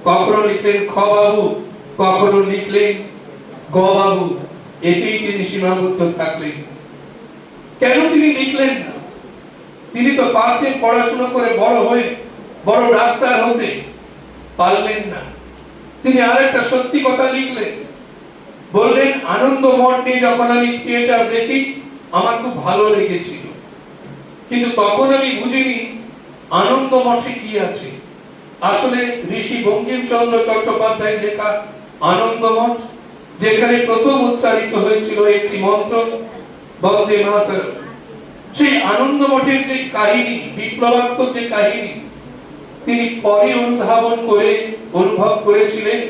কখনো লিখলেন খবাবু, কখনো লিখলেন গবাবু, এতেই তিনি সীমাবদ্ধ থাকলেন। কেন তিনি লিখলেন না? তিনি তো পারতেন পড়াশোনা করে বড় হয়ে বড় ডাক্তার হতে, পারলেন না। তিনি আরেকটা সত্যি কথা লিখলেন, বললেন আনন্দ মঠ নিয়ে যখন আমি থিয়েটার দেখি আমার খুব ভালো লেগেছিল, কিন্তু তখন আমি বুঝিনি আনন্দ মঠে কি আছে। আসলে ঋষি বঙ্কিমচন্দ্র চট্টোপাধ্যায়ের লেখা আনন্দ মঠ, যেখানে প্রথম উচ্চারিত হয়েছিল একটি মন্ত্র, বন্দে মাতরম, সেই আনন্দ মঠের যে কাহিনী, বিপ্লবাত্মক যে কাহিনী, তিনি পরে অনুধাবন করে অনুভব করেছিলেন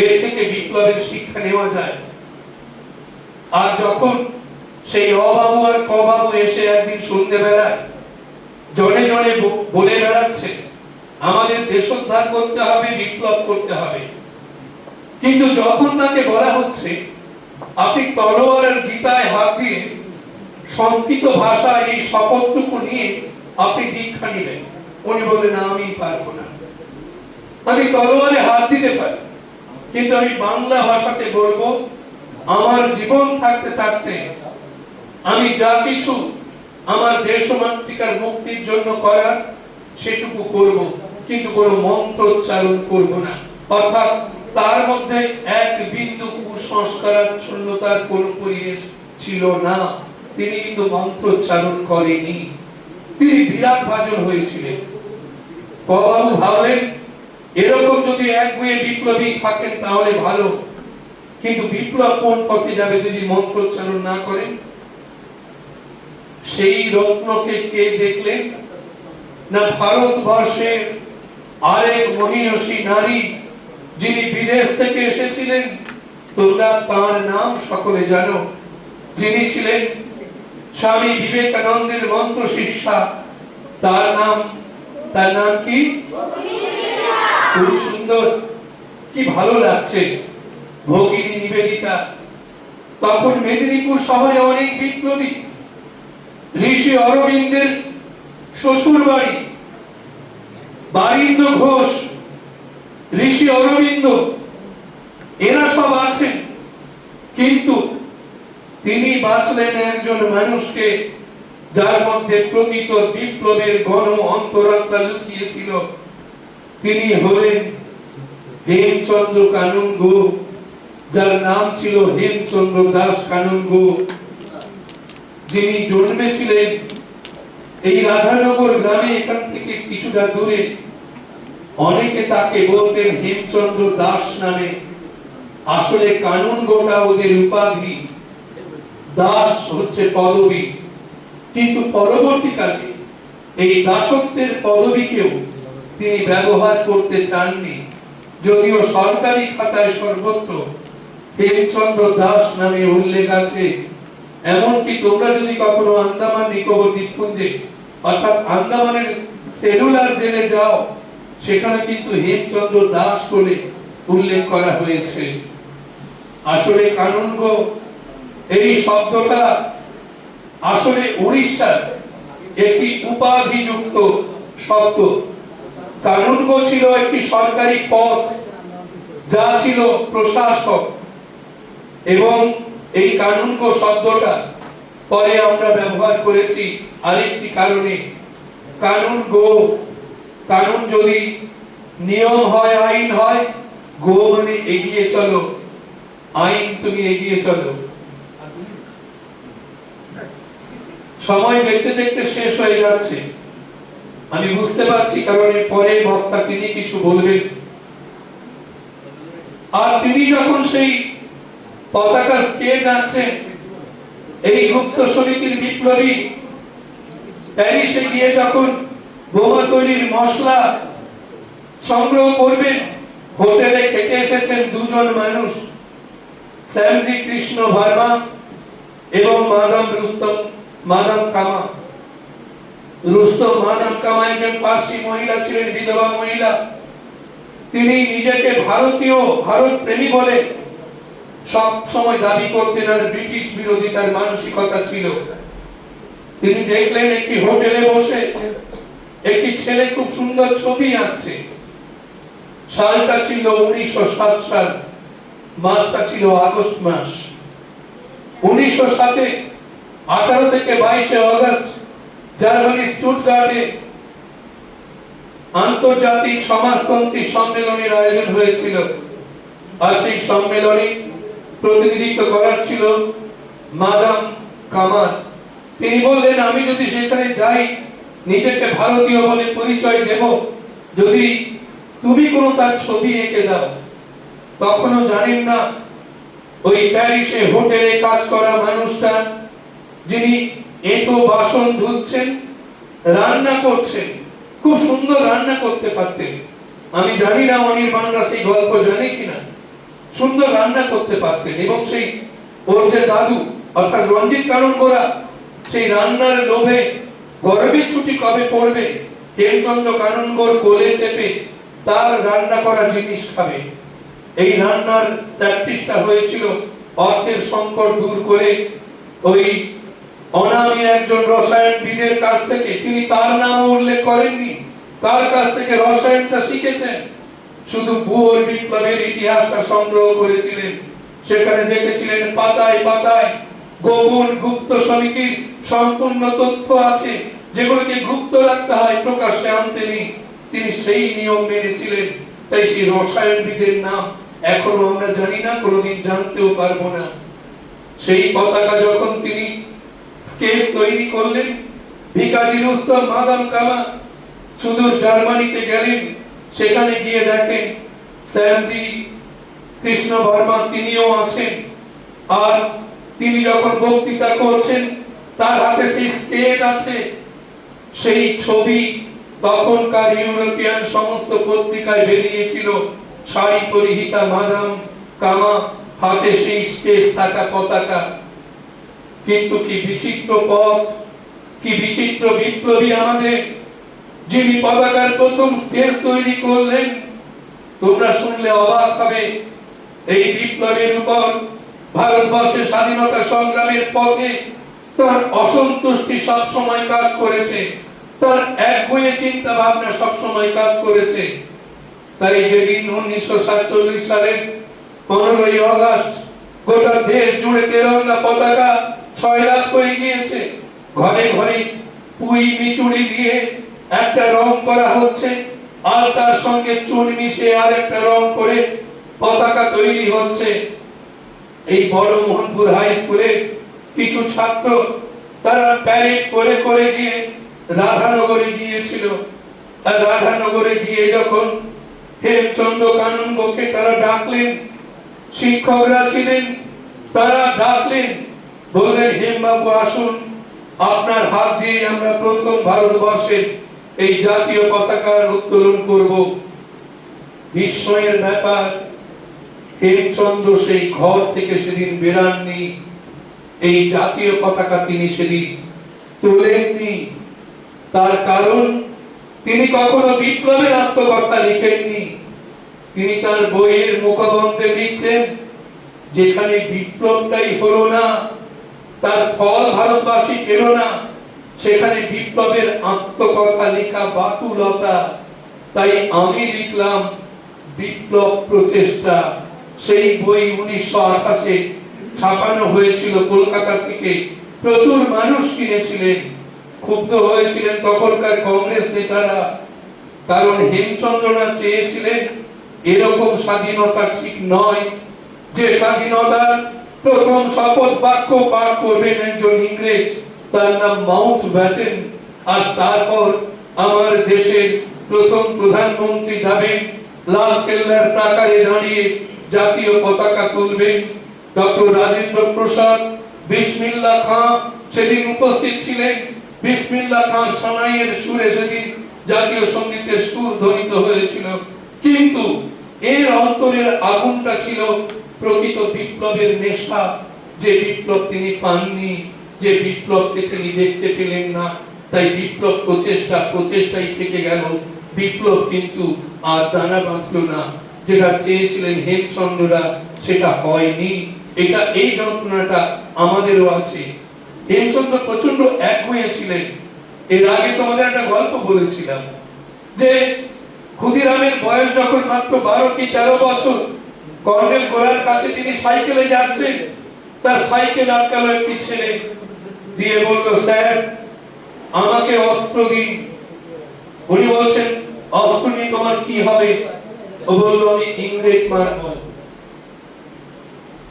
এর থেকে বিপ্লবের শিক্ষা নেওয়া যায়। আর যখন সেই অবাবু আর কবাবু এসে একদিন সন্ধ্যেবেলায় জনে জনে বলে বেড়াচ্ছে আমাদের দেশোদ্ধার করতে হবে, বিপ্লব করতে হবে, কিন্তু যখন তাকে বলা হচ্ছে আপনি তলোয়ার আর গীতায় হাত দিয়ে সংস্কৃত ভাষায় এই শপথটুকু নিয়ে আপনি দীক্ষা নেবেন, উনি বললেন না, আমি পারবো না। আমি তলোয়ারে হাত দিতে পারি, কিন্তু আমি বাংলা ভাষাতে বলবো, আমার জীবন থাকতে থাকতে আমি যা কিছু আমার দেশ ও মাতৃকার মুক্তির জন্য করার সেটুকু করব, কিন্তু কোনো মন্ত্র উচ্চারণ করব না। অর্থাৎ তার মধ্যে এক বিন্দু কুসংস্কারাচ্ছন্নতার কোনো পরিবেশ ছিল না। তিনি কিন্তু মন্ত্র উচ্চারণ করেনি, তিনি বিরাট ভাজন হয়েছিলেন। কবাবু ভাবলেন এরকম যদি একগুঁয়ে বিপ্লবী থাকেন তাহলে ভালো, কিন্তু বিপ্লব কোন পথে যাবে যদি মন্ত্র উচ্চারণ না করেন? সেই রত্নকে কে দেখলেন না? ভারতবর্ষের আরেক মহিয়সী নারী, যিনি বিদেশ থেকে এসেছিলেন, তোমরা তার নাম সকলে জানো, যিনি ছিলেন স্বামী বিবেকানন্দের মন্ত্র শিষ্যা, তার নাম কি? খুব সুন্দর, কি ভালো লাগছে, ভগিনী নিবেদিতা। তখন মেদিনীপুর শহরে অনেক বিপ্লবী, ঋষি অরবিন্দের শ্বশুর বাড়ি, বারীন্দ্র ঘোষ, ঋষি অরবিন্দ, এরা সব আছেন, কিন্তু তিনি বাঁচলেন একজন মানুষকে যার মধ্যে প্রকৃত বিপ্লবের ঘন অন্তরাত্মা লুকিয়েছিল। তিনি হলেন হেমচন্দ্র কানুনগো, যার নাম ছিল হেমচন্দ্র দাস কানুনগো, যিনি জন্মেছিলেন এই রাধানগর গ্রামে, এখান থেকে কিছুটা দূরে। অনেকে তাকে বলতেন হেমচন্দ্র দাস নামে, আসলে কানুনগোটা ওদের উপাধি, দাস হচ্ছে পদবী। কিন্তু পরবর্তীকালে এই দাসত্বের পদবীকেও তিনি ব্যবহার করতে চাননি, যদিও সরকারি খাতায় সর্বত্র হেমচন্দ্র দাস নামে উল্লেখ আছে। এমনকি তোমরা যদি কখনো আন্দামান নিকোবর দ্বীপপুঞ্জে অর্থাৎ আন্দামানের সেলুলার জেলে যাও, সেখানে কিন্তু হেমচন্দ্র দাস বলে উল্লেখ করা হয়েছে। আসলে কানুনগো এই শব্দটা আসলে উড়িষ্যার একটি উপাধিযুক্ত শব্দ। কানুনগো ছিল একটি সরকারি পদ, যা ছিল প্রশাসক, এবং এই কানুনগো শব্দটা পরে আমরা ব্যবহার করেছি আরেকটি কারণে। কানুনগো, কানুন যদি নিয়ম হয়, আইন হয়, গো মানে এগিয়ে চলো, আইন তুমি এগিয়ে চলো। সময় দেখতে দেখতে শেষ হয়ে যাচ্ছে, আমি বুঝতে পারছি, কারণ এর পরে বক্তা তিনি কিছু বলবেন। আর তিনি যখন সেই পতাকা স্কেচ আঁকছেন, এই গুপ্ত সমিতির বিপ্লবী প্যারিসে গিয়ে যখন বোমা তৈরির মশলা সংগ্রহ করবেন, হোটেলে খেতে এসেছেন দুজন মানুষ, শ্যামজি কৃষ্ণ ভার্মা এবং মাদাম কামা। রুস্তম মাদাম কামা একজন পার্সি মহিলা ছিলেন, বিধবা মহিলা। তিনি নিজেকে ভারতীয়, ভারত প্রেমী বলে সব সময় দাবি করতেন, আর ব্রিটিশ বিরোধী তার মানসিকতা ছিল। তিনি দেখলেন একটি হোটেলে বসে একটি ছেলে খুব সুন্দর ছবি আঁকছে। সালটা ছিল 1907 সাল, মাসটা ছিল আগস্ট মাস। 1907 18 থেকে 22 আগস্ট জার্মানি স্টুটগার্টে আন্তর্জাতিক সমাজতন্ত্রী সম্মেলনের আয়োজন হয়েছিল। আর সেই সম্মেলনে প্রতিনিধিত্ব করার ছিল মাদাম কামার। তিনি বললেন, আমি যদি সেখানে যাই, নিজেকে ভারতীয় বলে পরিচয় দেব, যদি তুমি কোনো তার ছবি এঁকে দাও। তখনও জানেন না ওই প্যারিসে হোটেলে কাজ করা মানুষটা, যিনি এঁটো বাসন ধুচ্ছেন, রান্না করছেন, খুব সুন্দর রান্না করতে পারতেন। আমি জানি না অনির্বাণরা সেই গল্প জানে কিনা, সুন্দর রান্না করতে পারতেন। এবং সেই ওর যে দাদু অর্থাৎ রঞ্জিত কানুনগোরা, সেই রান্নার লোভে গরমের ছুটি কবে পড়বে, হেমচন্দ্র কানুনগোর কোলে চেপে তার রান্না করা জিনিস খাবে। এই রান্নার প্র্যাকটিসটা হয়েছিল অর্থের সংকট দূর করে ওই অনামী একজন রসায়নবিদের কাছ থেকে। তিনি তার নাম উল্লেখ করেননি, কার কাছ থেকে রসায়নটা শিখেছেন, শুধু বুয়োর বিপ্লবের ইতিহাসটা সংগ্রহ করেছিলেন। সেখানে দেখেছিলেন পাতায় পাতায় গোপন গুপ্ত সমিতির সম্পূর্ণ তথ্য আছে, যেগুলোকে গুপ্ত রাখতে হয়, প্রকাশ্যে আনতে নেই। তিনি সেই নিয়ম মেনেছিলেন। তাই সেই রসায়নবিদের নাম এখনো আমরা জানি না, কোনোদিন জানতেও পারবো না। সেই পতাকা যখন তিনি স্কেচ তৈরি করলেন, ভিকাজি রুস্তম মাদাম কামা সুদূর জার্মানিতে গেলেন। সেখানে গিয়ে দেখেন শ্যামজি কৃষ্ণ ভার্মা তিনিও আছেন। আর তিনি যখন বক্তৃতা করছেন, তার হাতে সেই স্কেচ আছে, সেই ছবি তখনকার ইউরোপিয়ান সমস্ত পত্রিকায় বেরিয়েছিল। শাড়ি পরিহিতা মাদাম কামা, হাতে সেই স্কেচ থাকা পতাকা। কিন্তু কি বিচিত্র পথ, কি বিচিত্র বিপ্লবী আমাদের, যিনি পতাকার প্রথম স্কেচ তৈরি করলেন। তোমরা শুনলে অবাক হবে, এই বিপ্লবের উপর ভারতবর্ষের স্বাধীনতা সংগ্রামের পথে তার অসন্তুষ্টি সব সময় কাজ করেছে, তার একগুঁয়ে চিন্তা ভাবনা সব সময় কাজ করেছে। তাই যেদিন 1947 সালের 15ই আগস্ট গোটা দেশ জুড়ে তেরঙ্গা পতাকা ছয়লাভ করে গিয়েছে। ঘরে ঘরে পুই মিচুড়ি দিয়ে একটা রং করা হচ্ছে, আর তার সঙ্গে চুন মিশিয়ে আর একটা রং করে পতাকা তৈরি হচ্ছে। এই বড় মোহনপুর হাই স্কুলে কিছু ছাত্র তারা প্যারেড করে করে গিয়ে রাধানগরে গিয়েছিল। আর রাধানগরে গিয়ে যখন হেমচন্দ্র কাননগোকে তারা ডাকলেন, শিক্ষকরা ছিলেন, তারা ডাকলেন, বললেন হেমবাবু আসুন, আপনার হাত দিয়ে আমরা প্রথম ভারতবর্ষের এই জাতীয় পতাকার উত্তোলন করব। বিস্ময়ের ব্যাপার, হেমচন্দ্র সেই ঘর থেকে সেদিন বেরাননি, এই জাতীয় পতাকা তিনি সেদিন তোলেননি। তার কারণ, তিনি কখনো বিপ্লবের আত্মকথা লিখেননি। তিনি তার বইয়ের মুখবন্ধে লিখছেন, যেখানে বিপ্লবটাই হলো না, তার ফল ভারতবাসী পেল না, সেখানে বিপ্লবের আত্মকথা লেখা বাতুলতা। তাই আমি লিখলাম বিপ্লব প্রচেষ্টা। সেই বই 1928-এ ছাপানো হয়েছিল কলকাতা থেকে, প্রচুর মানুষ কিনেছিলেন। ক্ষুব্ধ হয়েছিলেন তখনকার কংগ্রেস নেতারা, কারণ হেমচন্দ্রনাথ চেয়েছিলেন এরকম স্বাধীনতা ঠিক নয়, যে স্বাধীনতার প্রথম শপথ বাক্য পাঠ করবেন একজন ইংরেজ, তার নাম মাউন্ট ব্যাটেন, আর তারপর আমার দেশের প্রথম প্রধানমন্ত্রী যাবেন, লাল কেল্লার প্রাকারে দাঁড়িয়ে জাতীয় পতাকা তুলবেন। ডক্টর রাজেন্দ্র প্রসাদ, বিসমিল্লাহ খান সেদিন উপস্থিত ছিলেন। বিসমিল্লাহ খান সানাইয়ের সুরে সেদিন জাতীয় সঙ্গীতের সুর ধ্বনিত হয়েছিল। কিন্তু এর অন্তরের আগুনটা ছিল প্রকৃত বিপ্লবের নেশা, যে বিপ্লব তিনি পাননি, যে বিপ্লবকে তিনি দেখতে পেলেন না। তাই বিপ্লব প্রচেষ্টাই থেকে গেল, বিপ্লব কিন্তু আর দানা বাঁধলো না। যেটা চেয়েছিলেন হেমচন্দ্ররা সেটা হয়নি। এটা এই যন্ত্রণাটা আমাদেরও আছে। হেমচন্দ্র প্রচন্ড একগুঁয়ে ছিলেন। এর আগে তোমাদের একটা গল্প বলেছিলাম যে ক্ষুদিরামের বয়স যখন মাত্র 12 কি 13 বছর, কর্নেল গোরার কাছে তিনি সাইকেলে যাচ্ছেন, তার সাইকেল আটকালো একটি ছেলে, দিয়ে বলল, স্যার আমাকে অস্ত্র দিন। উনি বলছেন, অস্ত্র নিয়ে তোমার কি হবে? ও বলল, আমি ইংরেজ মারব।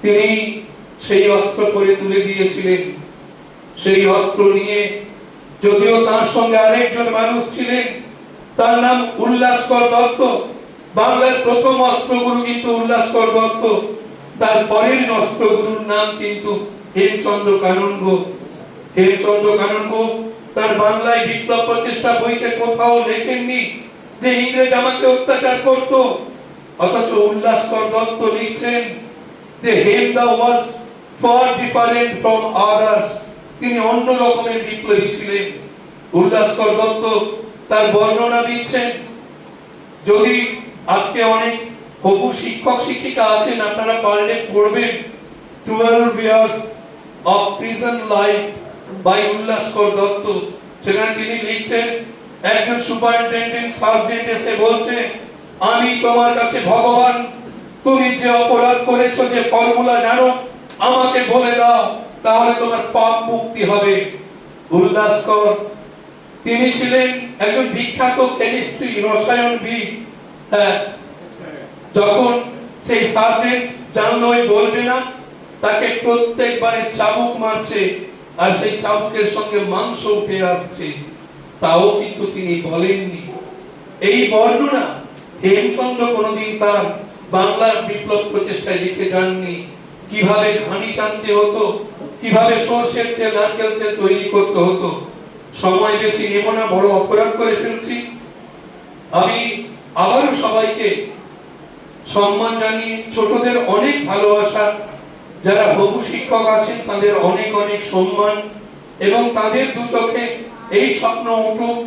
তিনি সেই অস্ত্র পরে তুলে দিয়েছিলেন। সেই অস্ত্র নিয়ে, যদিও তার সঙ্গে আরেকজন মানুষ ছিলেন, তার নাম উল্লাসকর দত্ত। বাংলার প্রথম অস্ত্রগুরু কিন্তু উল্লাসকর দত্ত। তার পরের অস্ত্রগুরুর নাম কিন্তু হেমচন্দ্র কাননগো। হেমচন্দ্র কাননগো তার বাংলায় বিপ্লব প্রচেষ্টা বইতে কোথাও লেখেননি যে ইংরেজ আমাকে অত্যাচার করত, অথচ উল্লাসকর দত্ত লিখছেন যে হেমদা ওয়াজ far different from others, তিনি অন্য রকমের বিপ্লবী ছিলেন। উল্লাসকর দত্ত তার বর্ণনা দিচ্ছেন, যদি আজকে অনেক হবু শিক্ষক শিক্ষিকা আছেন, আপনারা পারলে পড়বেন 12 years of prison life by উল্লাসকর Dutta. সেখানে তিনি লিখছেন, একজন সুপারিনটেনডেন্ট সার্জেন্ট এসে বলছে, আমি তোমার কাছে ভগবান, তুমি যে অপরাধ করেছো, যে ফর্মুলা জানো, আমাকে বলে দাও, তাহলে তোমার পাপ মুক্তি হবে। উল্লাসকর তিনি ছিলেন একজন বিখ্যাত কেমিস্ট্রি, রসায়নবিদ। যখন সেই সার্জেন্ট জানলো বলবে না, তাকে প্রত্যেকবারে চাবুক মারছে, আর সেই চাবুকের সঙ্গে মাংস উঠে আসছে, তাও কিন্তু তিনি বলেননি। এই বর্ণনা হেমচন্দ্র কোনদিন তার বাংলার বিপ্লব প্রচেষ্টায় লিখে যাননি। কিভাবে ঘানি টানতে হতো, কিভাবে সরষের তেল, নারকেল তেল তৈরি করতে হতো। সময় বেশি নেব না, বড় অপরাধ করে ফেলছি। আমি আবারও সবাইকে সম্মান জানিয়ে, ছোটদের অনেক ভালোবাসা, যারা বহু শিক্ষক আছেন তাদের অনেক অনেক সম্মান, এবং তাদের দু চোখে এই স্বপ্ন উঠুক,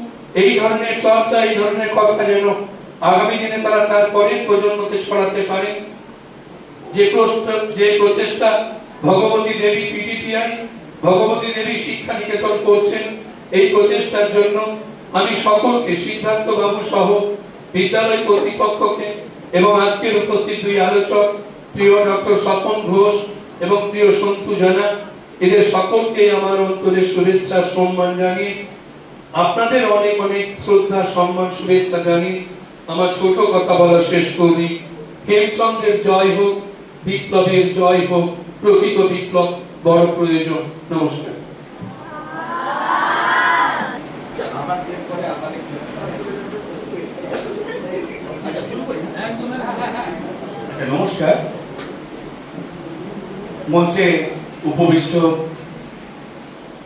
এই ধরনের চর্চা, এই ধরনের কথা যেন আগামী দিনে তারা তার পরের প্রজন্মকে ছড়াতে পারে। যে প্রচেষ্টা ভগবতী দেবী পিটিটিআই, ভগবতী দেবী শিক্ষা নিকেতন করছেন, এই প্রচেষ্টার জন্য আমি সকলকে, সিদ্ধার্থ বাবু সহ বিদ্যালয় কর্তৃপক্ষকে এবং আজকের উপস্থিত দুই আলোচক, প্রিয় ডক্টর স্বপন ঘোষ এবং প্রিয় সন্তু জানা, এদের সকলকে আমার অন্তরের শুভেচ্ছা সম্মান জানিয়ে, আপনাদের অনেক অনেক শ্রদ্ধা সম্মান শুভেচ্ছা জানিয়ে আমার ছোট কথা বলা শেষ করি। হেমচন্দ্রের জয় হোক, বিপ্লবের জয় হোক, প্রকৃত বিপ্লব বড় প্রয়োজন। নমস্কার। আচ্ছা, নমস্কার। মঞ্চে উপবিষ্ট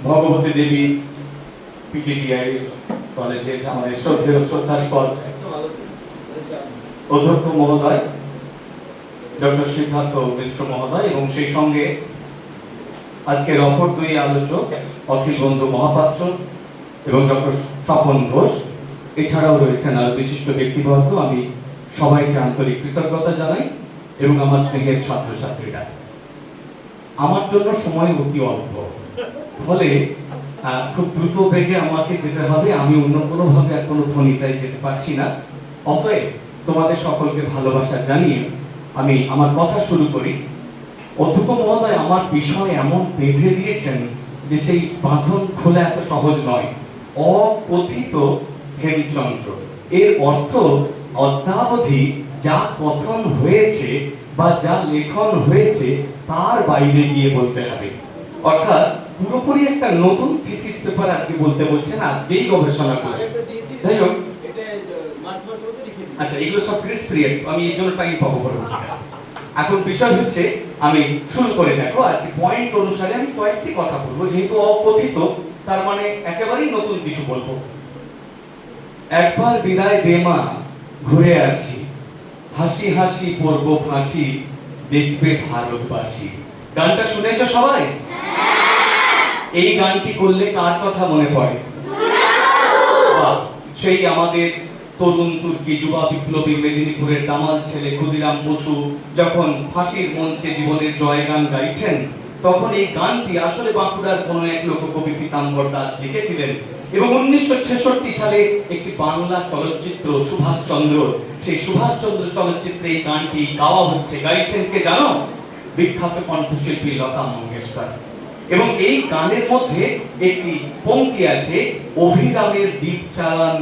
ভগবতী দেবী পিজিটিআই কলেজের আমাদের শ্রদ্ধেয় শ্রদ্ধাস্পদ অধ্যক্ষ মহোদয় ডক্টর সিদ্ধার্থ মিশ্র মহোদয়, এবং সেই সঙ্গে আজকের অপর দুই আলোচক অখিল বন্ধু মহাপাত্র এবং ডক্টর স্বপন ঘোষ, এছাড়াও রয়েছেন আরো বিশিষ্ট ব্যক্তিবর্গ। আমি সবাইকে আন্তরিক কৃতজ্ঞতা জানাই এবং আমার স্নেহের ছাত্রছাত্রীরা। আমার জন্য সময় অতি অল্প, ফলে খুব দ্রুত বেগে আমাকে যেতে হবে। আমি অন্য কোনোভাবে আর কোনো ধ্বনিতায় যেতে পারছি না। অতএব তোমাদের সকলকে ভালোবাসা জানিয়ে আমি আমার কথা শুরু করি। অধ্যক্ষ মহোদয় আমার বিষয় এমন বেঁধে দিয়েছেন যে সেই বাঁধন খোলা এত সহজ নয়। অকথিত হেমচন্দ্র, এর অর্থ অদ্যাবধি যা কথন হয়েছে বা যা লেখন হয়েছে তার বাইরে গিয়ে বলতে হবে। অর্থাৎ পুরোপুরি একটা নতুন থিসিস পেপার আজকে বলতে বলছেন, আজকেই গবেষণা করে। যাই হোক, আচ্ছা, এগুলো সব গ্রেস পিরিয়ড, আমি এই জন্য টাইম পাবো পরবর্তীতে। এখন বিষয় হচ্ছে, আমি শুরু করে দেখো, আজকে পয়েন্ট অনুসারে আমি কয়েকটি কথা বলবো। যেহেতু অকথিত, তার মানে একেবারেই নতুন কিছু বলবো। একবার বিদায় দে মা, ঘুরে আসি, হাসি হাসি পড়ব ফাঁসি, দেখবে ভারতবাসী। গানটা শুনেছো সবাই? এই গানটি করলে কার কথা মনে পড়ে? সেই আমাদের তরুণ তুর্কি যুবা বিপ্লবী মেদিনীপুরের দামাল ছেলে ক্ষুদিরাম বসু যখন ফাঁসির মঞ্চে জীবনের জয়গান গাইছেন, তখন এই গানটি আসলে বাঁকুড়ার কোন এক লোককবি পীতাম্বর দাস লিখেছিলেন। এবং 1966 সালে একটি বাংলা চলচ্চিত্র সুভাষচন্দ্র, সেই সুভাষচন্দ্র চলচ্চিত্রে এই গানটি গাওয়া হচ্ছে। গাইছেন কে জানো? বিখ্যাত কণ্ঠশিল্পী লতা মঙ্গেশকর। এবং এই গানের মধ্যে একটি পংক্তি আছে, অভিরামের দ্বীপ চালান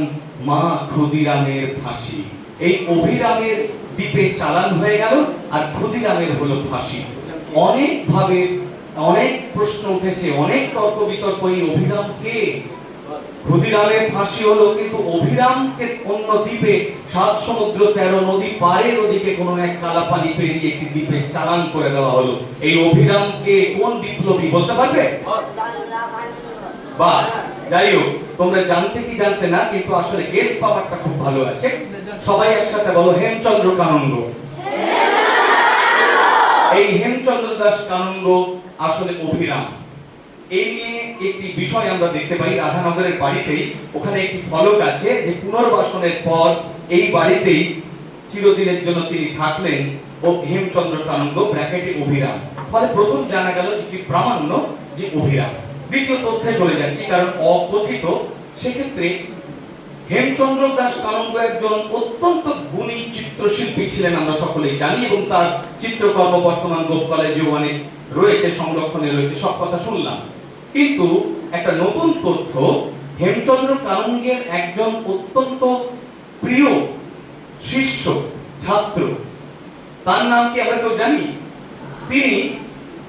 মা, ক্ষুদিরামের ফাঁসি। এই অভিরামের দ্বীপে চালান হয়ে গেল আর ক্ষুদিরামের হলো ফাঁসি। অনেকভাবে অনেক প্রশ্ন উঠেছে, অনেক তর্ক বিতর্ক। এই অভিরাম কে? ক্ষুদিরামের ফাঁসি হলো, কিন্তু অভিরামকে অন্য দ্বীপে 7 সমুদ্র 13 নদী পারের ওদিকে কোনো এক কালাপানি পেরিয়ে একটি দ্বীপে চালান করে দেওয়া হলো। এই অভিরামকে কোন বিপ্লবী বলতে পারবে? বাহ, যাই হোক, তোমরা জানতে কি জানতে না, কিন্তু আসলে গেস পাওয়ারটা খুব ভালো আছে। সবাই একসাথে বলো, হেমচন্দ্র কানন্দ। এই হেমচন্দ্র দাস কানন্দ আসলে অভিরাম। এই নিয়ে একটি বিষয় আমরা দেখতে পাই রাধানগরের বাড়িতেই। ওখানে একটি ফলক আছে যে পুনর্বাসনের পর এই বাড়িতেই চিরদিনের জন্য তিনি থাকলেন, ও হেমচন্দ্র কানন্দ ব্র্যাকেটে অভিরাম। ফলে প্রথম জানা গেল যেটি প্রামাণ্য, যে অভিরাম। দ্বিতীয় তথ্যে চলে যাচ্ছি, কারণ অকথিত। সেক্ষেত্রে হেমচন্দ্র দাস কানন্দ একজন অত্যন্ত গুণী চিত্রশিল্পী ছিলেন, আমরা সকলেই জানি, এবং তার চিত্রকর্ম বর্তমান গোপ কলেজে অনেক রয়েছে, সংরক্ষণে রয়েছে, সব কথা শুনলাম। কিন্তু একটা নতুন তথ্য, হেমচন্দ্র কানন্দের একজন অত্যন্ত প্রিয় শিষ্য ছাত্র, তার নাম কি আমরা কেউ জানি? তিনি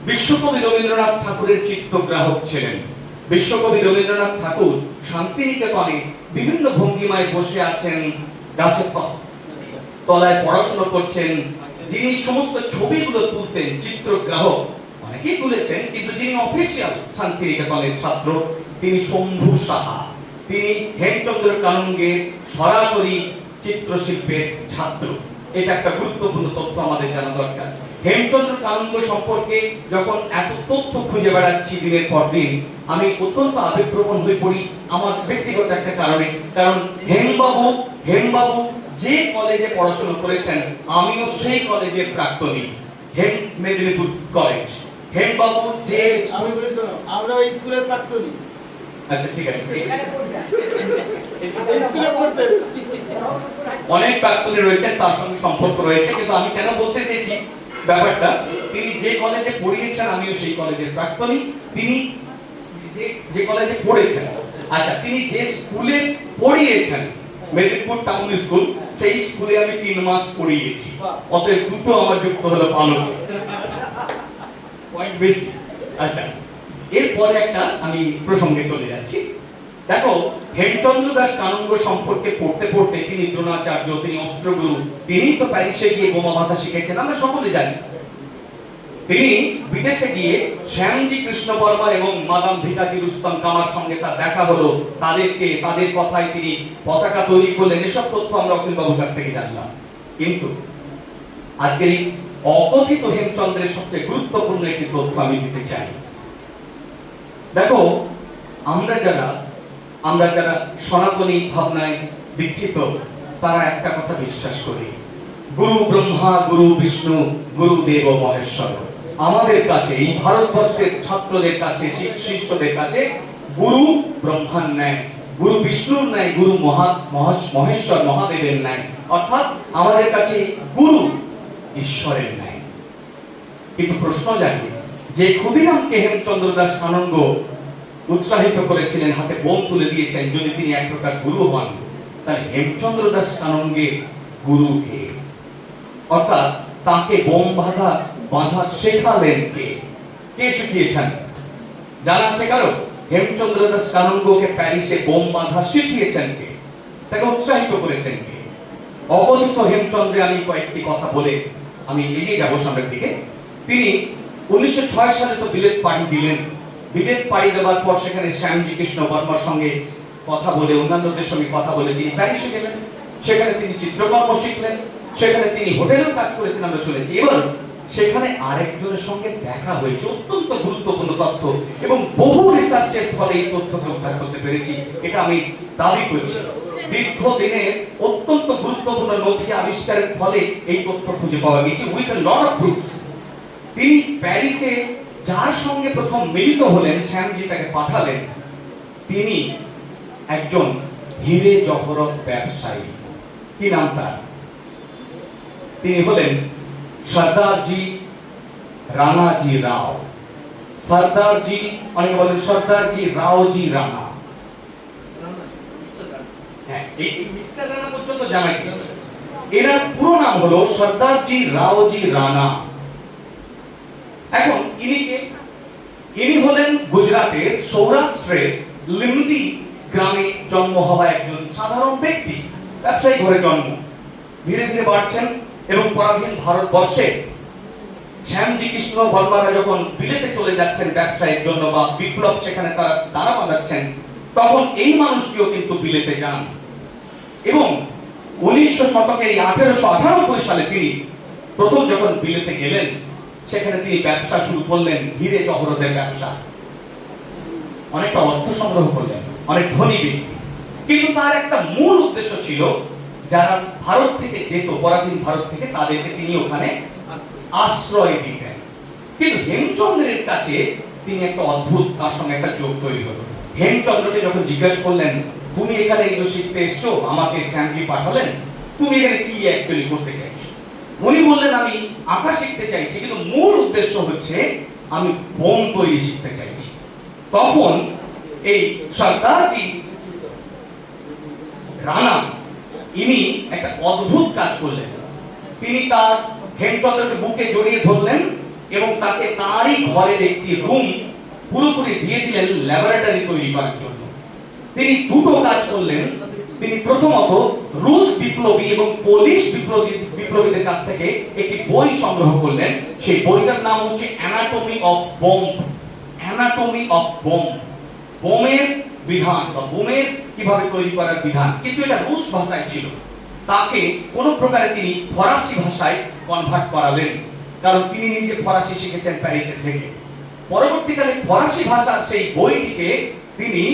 বিশ্বকবি রবীন্দ্রনাথ ঠাকুরের চিত্রগ্রাহক ছিলেন। বিশ্বকবি রবীন্দ্রনাথ ঠাকুর শান্তিনিকেতনে বিভিন্ন ভঙ্গিমায় বসে আছেন, গাছের তলায় পড়াশোনা করছেন। যিনি সমস্ত ছবিগুলো তুলতেন, চিত্রগ্রাহক অনেকেই তুলেছেন, কিন্তু যিনি অফিসিয়াল শান্তিনিকেতনের ছাত্র, তিনি শম্ভু সাহা। তিনি হেমচন্দ্র কানন্দের সরাসরি চিত্রশিল্পের ছাত্র। এটা একটা গুরুত্বপূর্ণ তথ্য আমাদের জানা দরকার। হেমচন্দ্র কানন্দ সম্পর্কে যখন এত তথ্য খুঁজে বেড়াচ্ছি দিনের পর দিন, আমি অত্যন্ত আবেগপ্রবণ হয়ে পড়ি আমার ব্যক্তিগত একটা কারণে। কারণ হেমবাবু যে কলেজে পড়াশোনা করেছেন, আমিও সেই কলেজের প্রাক্তনী, হেম মেদিনীপুর কলেজ। হেমবাবু যে আমরা ওই স্কুলের প্রাক্তনী। আচ্ছা, ঠিক আছে, স্কুলে পড়তেন। অনেক প্রাক্তনী রয়েছেন, তার সঙ্গে সম্পর্ক রয়েছে। কিন্তু আমি কেন বলতে চেয়েছি, ব্যাপারটা। তিনি যে কলেজে পড়িয়েছেন, আমিও সেই কলেজের প্রাক্তনী। তিনি যে কলেজে পড়েছেন, আচ্ছা, তিনি যে স্কুলে পড়িয়েছেন, মেদিনীপুর টাউন স্কুল, সেই স্কুলে আমি 3 মাস পড়িয়েছি। অতএব দুটো আমার যুক্ত হলো ভালো পয়েন্ট বেশি। আচ্ছা, এরপরে একটা আমি প্রসঙ্গে চলে যাচ্ছি। দেখো, হেমচন্দ্র দাস কানুঙ্গ সম্পর্কে পড়তে পড়তে তিনি দ্রোণাচার্য, তিনি অস্ত্রগুরু, তিনি তো প্যারিসে গিয়ে বোমা বাঁধা শিখেছেন, আমরা সকলে জানি। তিনি বিদেশে গিয়ে শ্যামজি কৃষ্ণ বর্মা এবং মাদাম ভিকাজি রুস্তম কামার সঙ্গে তার দেখা হলো, তাদের কথায় তিনি পতাকা তৈরি করলেন। এসব তথ্য আমরা অখিল বাবুর কাছ থেকে জানলাম। কিন্তু আজকের এই অকথিত হেমচন্দ্রের সবচেয়ে গুরুত্বপূর্ণ একটি তথ্য আমি দিতে চাই। দেখো, আমরা যারা সনাতনী ভাবনায় দীক্ষিত, তারা একটা কথা বিশ্বাস করি, গুরু ব্রহ্মা, গুরু বিষ্ণু, গুরু দেব মহেশ্বর। আমাদের কাছে, এই ভারতবর্ষের ছাত্রদের কাছে, শিষ্যদের কাছে গুরু ব্রহ্মার ন্যায়, গুরু বিষ্ণুর ন্যায়, গুরু মহেশ্বর মহাদেবের ন্যায়, অর্থাৎ আমাদের কাছে গুরু ঈশ্বরের ন্যায়। কিন্তু প্রশ্ন জাগে যে ক্ষুদিরামকে হেমচন্দ্র দাস কানুঙ্গ উৎসাহিত করেছিলেন, হাতে বোম তুলে দিয়েছেন, যদি তিনি এক প্রকার গুরু হন, তাহলে হেমচন্দ্র দাস কানুঙ্গের গুরু কে? অর্থাৎ তাকে বোম বাঁধা শেখালেন কে? কে শিখিয়েছেন? জানা আছে কারো? হেমচন্দ্র দাস কানুঙ্গকে প্যারিসে বোম বাঁধা শিখিয়েছেন কে? তাকে উৎসাহিত করেছেন কে? অবধিত হেমচন্দ্রে আমি কয়েকটি কথা বলে আমি এগিয়ে যাব সামনের দিকে। তিনি 1906 সালে তো বিলেত পাড়ি দিলেন। বিলেত পাড়ি দেওয়ার পর সেখানে শ্যামজি কৃষ্ণ বর্মার সঙ্গে কথা বলে, অন্যান্যদের সঙ্গে কথা বলে তিনি প্যারিসে গেলেন। সেখানে তিনি চিত্রকর্ম শিখলেন, সেখানে তিনি হোটেলেও কাজ করেছেন, আমরা শুনেছি। এবার সেখানে আরেকজনের সঙ্গে দেখা হয়েছে, অত্যন্ত গুরুত্বপূর্ণ তথ্য, এবং বহু রিসার্চের ফলে এই তথ্যকে উদ্ধার করতে পেরেছি, এটা আমি দাবি করছি। দীর্ঘদিনের অত্যন্ত গুরুত্বপূর্ণ নথি আবিষ্কারের ফলে এই তথ্য খুঁজে পাওয়া গেছে, with a lot of proofs. তিনি প্যারিসে যার সঙ্গে প্রথম মিলিত হলেন, শ্যামজি তাকে পাঠালেন, তিনি একজন হীরে জহরত ব্যবসায়ী। কি নাম তার? তিনি হলেন সর্দারজি রানাজি রাও। সর্দারজি, অনেকে বলেন সর্দারজি রাওজি রানা। হ্যাঁ, এই মিস্টার রানা পর্যন্ত জানা গেছে। এনার পুরো নাম হলো সর্দারজি রাওজি রানা। এখন ইনি হলেন গুজরাটের সৌরাষ্ট্রের লিমদি গ্রামে জন্ম হওয়া একজন সাধারণ ব্যক্তি, ব্যবসায়ী ঘরে জন্ম। ধীরে ধীরে বাড়ছেন এবং পরাধীন ভারতবর্ষে শ্যামজি কৃষ্ণ বর্মারা যখন বিলেতে চলে যাচ্ছেন ব্যবসায়ের জন্য বা বিপ্লব সেখানে তারা দাঁড়া বাঁধাচ্ছেন, তখন এই মানুষটিও কিন্তু বিলেতে যান। এবং 1900 শতকের 1898 সালে তিনি প্রথম যখন বিলেতে গেলেন, সেখানে তিনি ব্যবসা শুরু করলেন, হীরে জহরতের ব্যবসা। অনেকটা অর্থ সংগ্রহ করলেন, অনেক ধনী ব্যক্তি। কিন্তু তার একটা মূল উদ্দেশ্য ছিল, যারা ভারত থেকে যেত, পরাধীন ভারত থেকে, তাদেরকে তিনি ওখানে আশ্রয় দিতেন। কিন্তু হেমচন্দ্রের কাছে তিনি একটা অদ্ভুত, তার সঙ্গে একটা যোগ তৈরি হলো। হেমচন্দ্রকে যখন জিজ্ঞাসা করলেন, তুমি এখানে এগুলো শিখতে এসছো, আমাকে শ্যামজি পাঠালেন, তুমি এখানে কি অ্যাকচুয়ালি করতে চাইছো? উনি বললেন, আমি আঁকা শিখতে চাইছি, কিন্তু মূল উদ্দেশ্য হচ্ছে আমি বোম তৈরি শিখতে চাইছি। তখন এই সর্দারজি রানা, ইনি একটা অদ্ভুত কাজ করলেন। তিনি তার হেমচন্দ্রকে বুকে জড়িয়ে ধরলেন এবং তাকে তারই ঘরের একটি রুম পুরোপুরি দিয়ে দিলেন ল্যাবরেটরি তৈরি করার জন্য। তিনি দুটো কাজ করলেন। তিনি প্রথমত রুশ বিপ্লবী এবং পোলিশ বিপ্লবীদের কাছ থেকে একটি বই সংগ্রহ করলেন। সেই বইটার নাম হচ্ছে anatomy of bomb. Anatomy of bomb, বোমের বিধান বা বোমের কিভাবে তৈরি করার বিধান। কিন্তু এটা রুশ ভাষায় ছিল। তাকে কোন প্রকারে তিনি ফরাসি ভাষায় কনভার্ট করালেন, কারণ তিনি নিজে ফরাসি শিখেছেন প্যারিসের থেকে। পরবর্তীকালে ফরাসি ভাষার সেই বইটিকে তিনি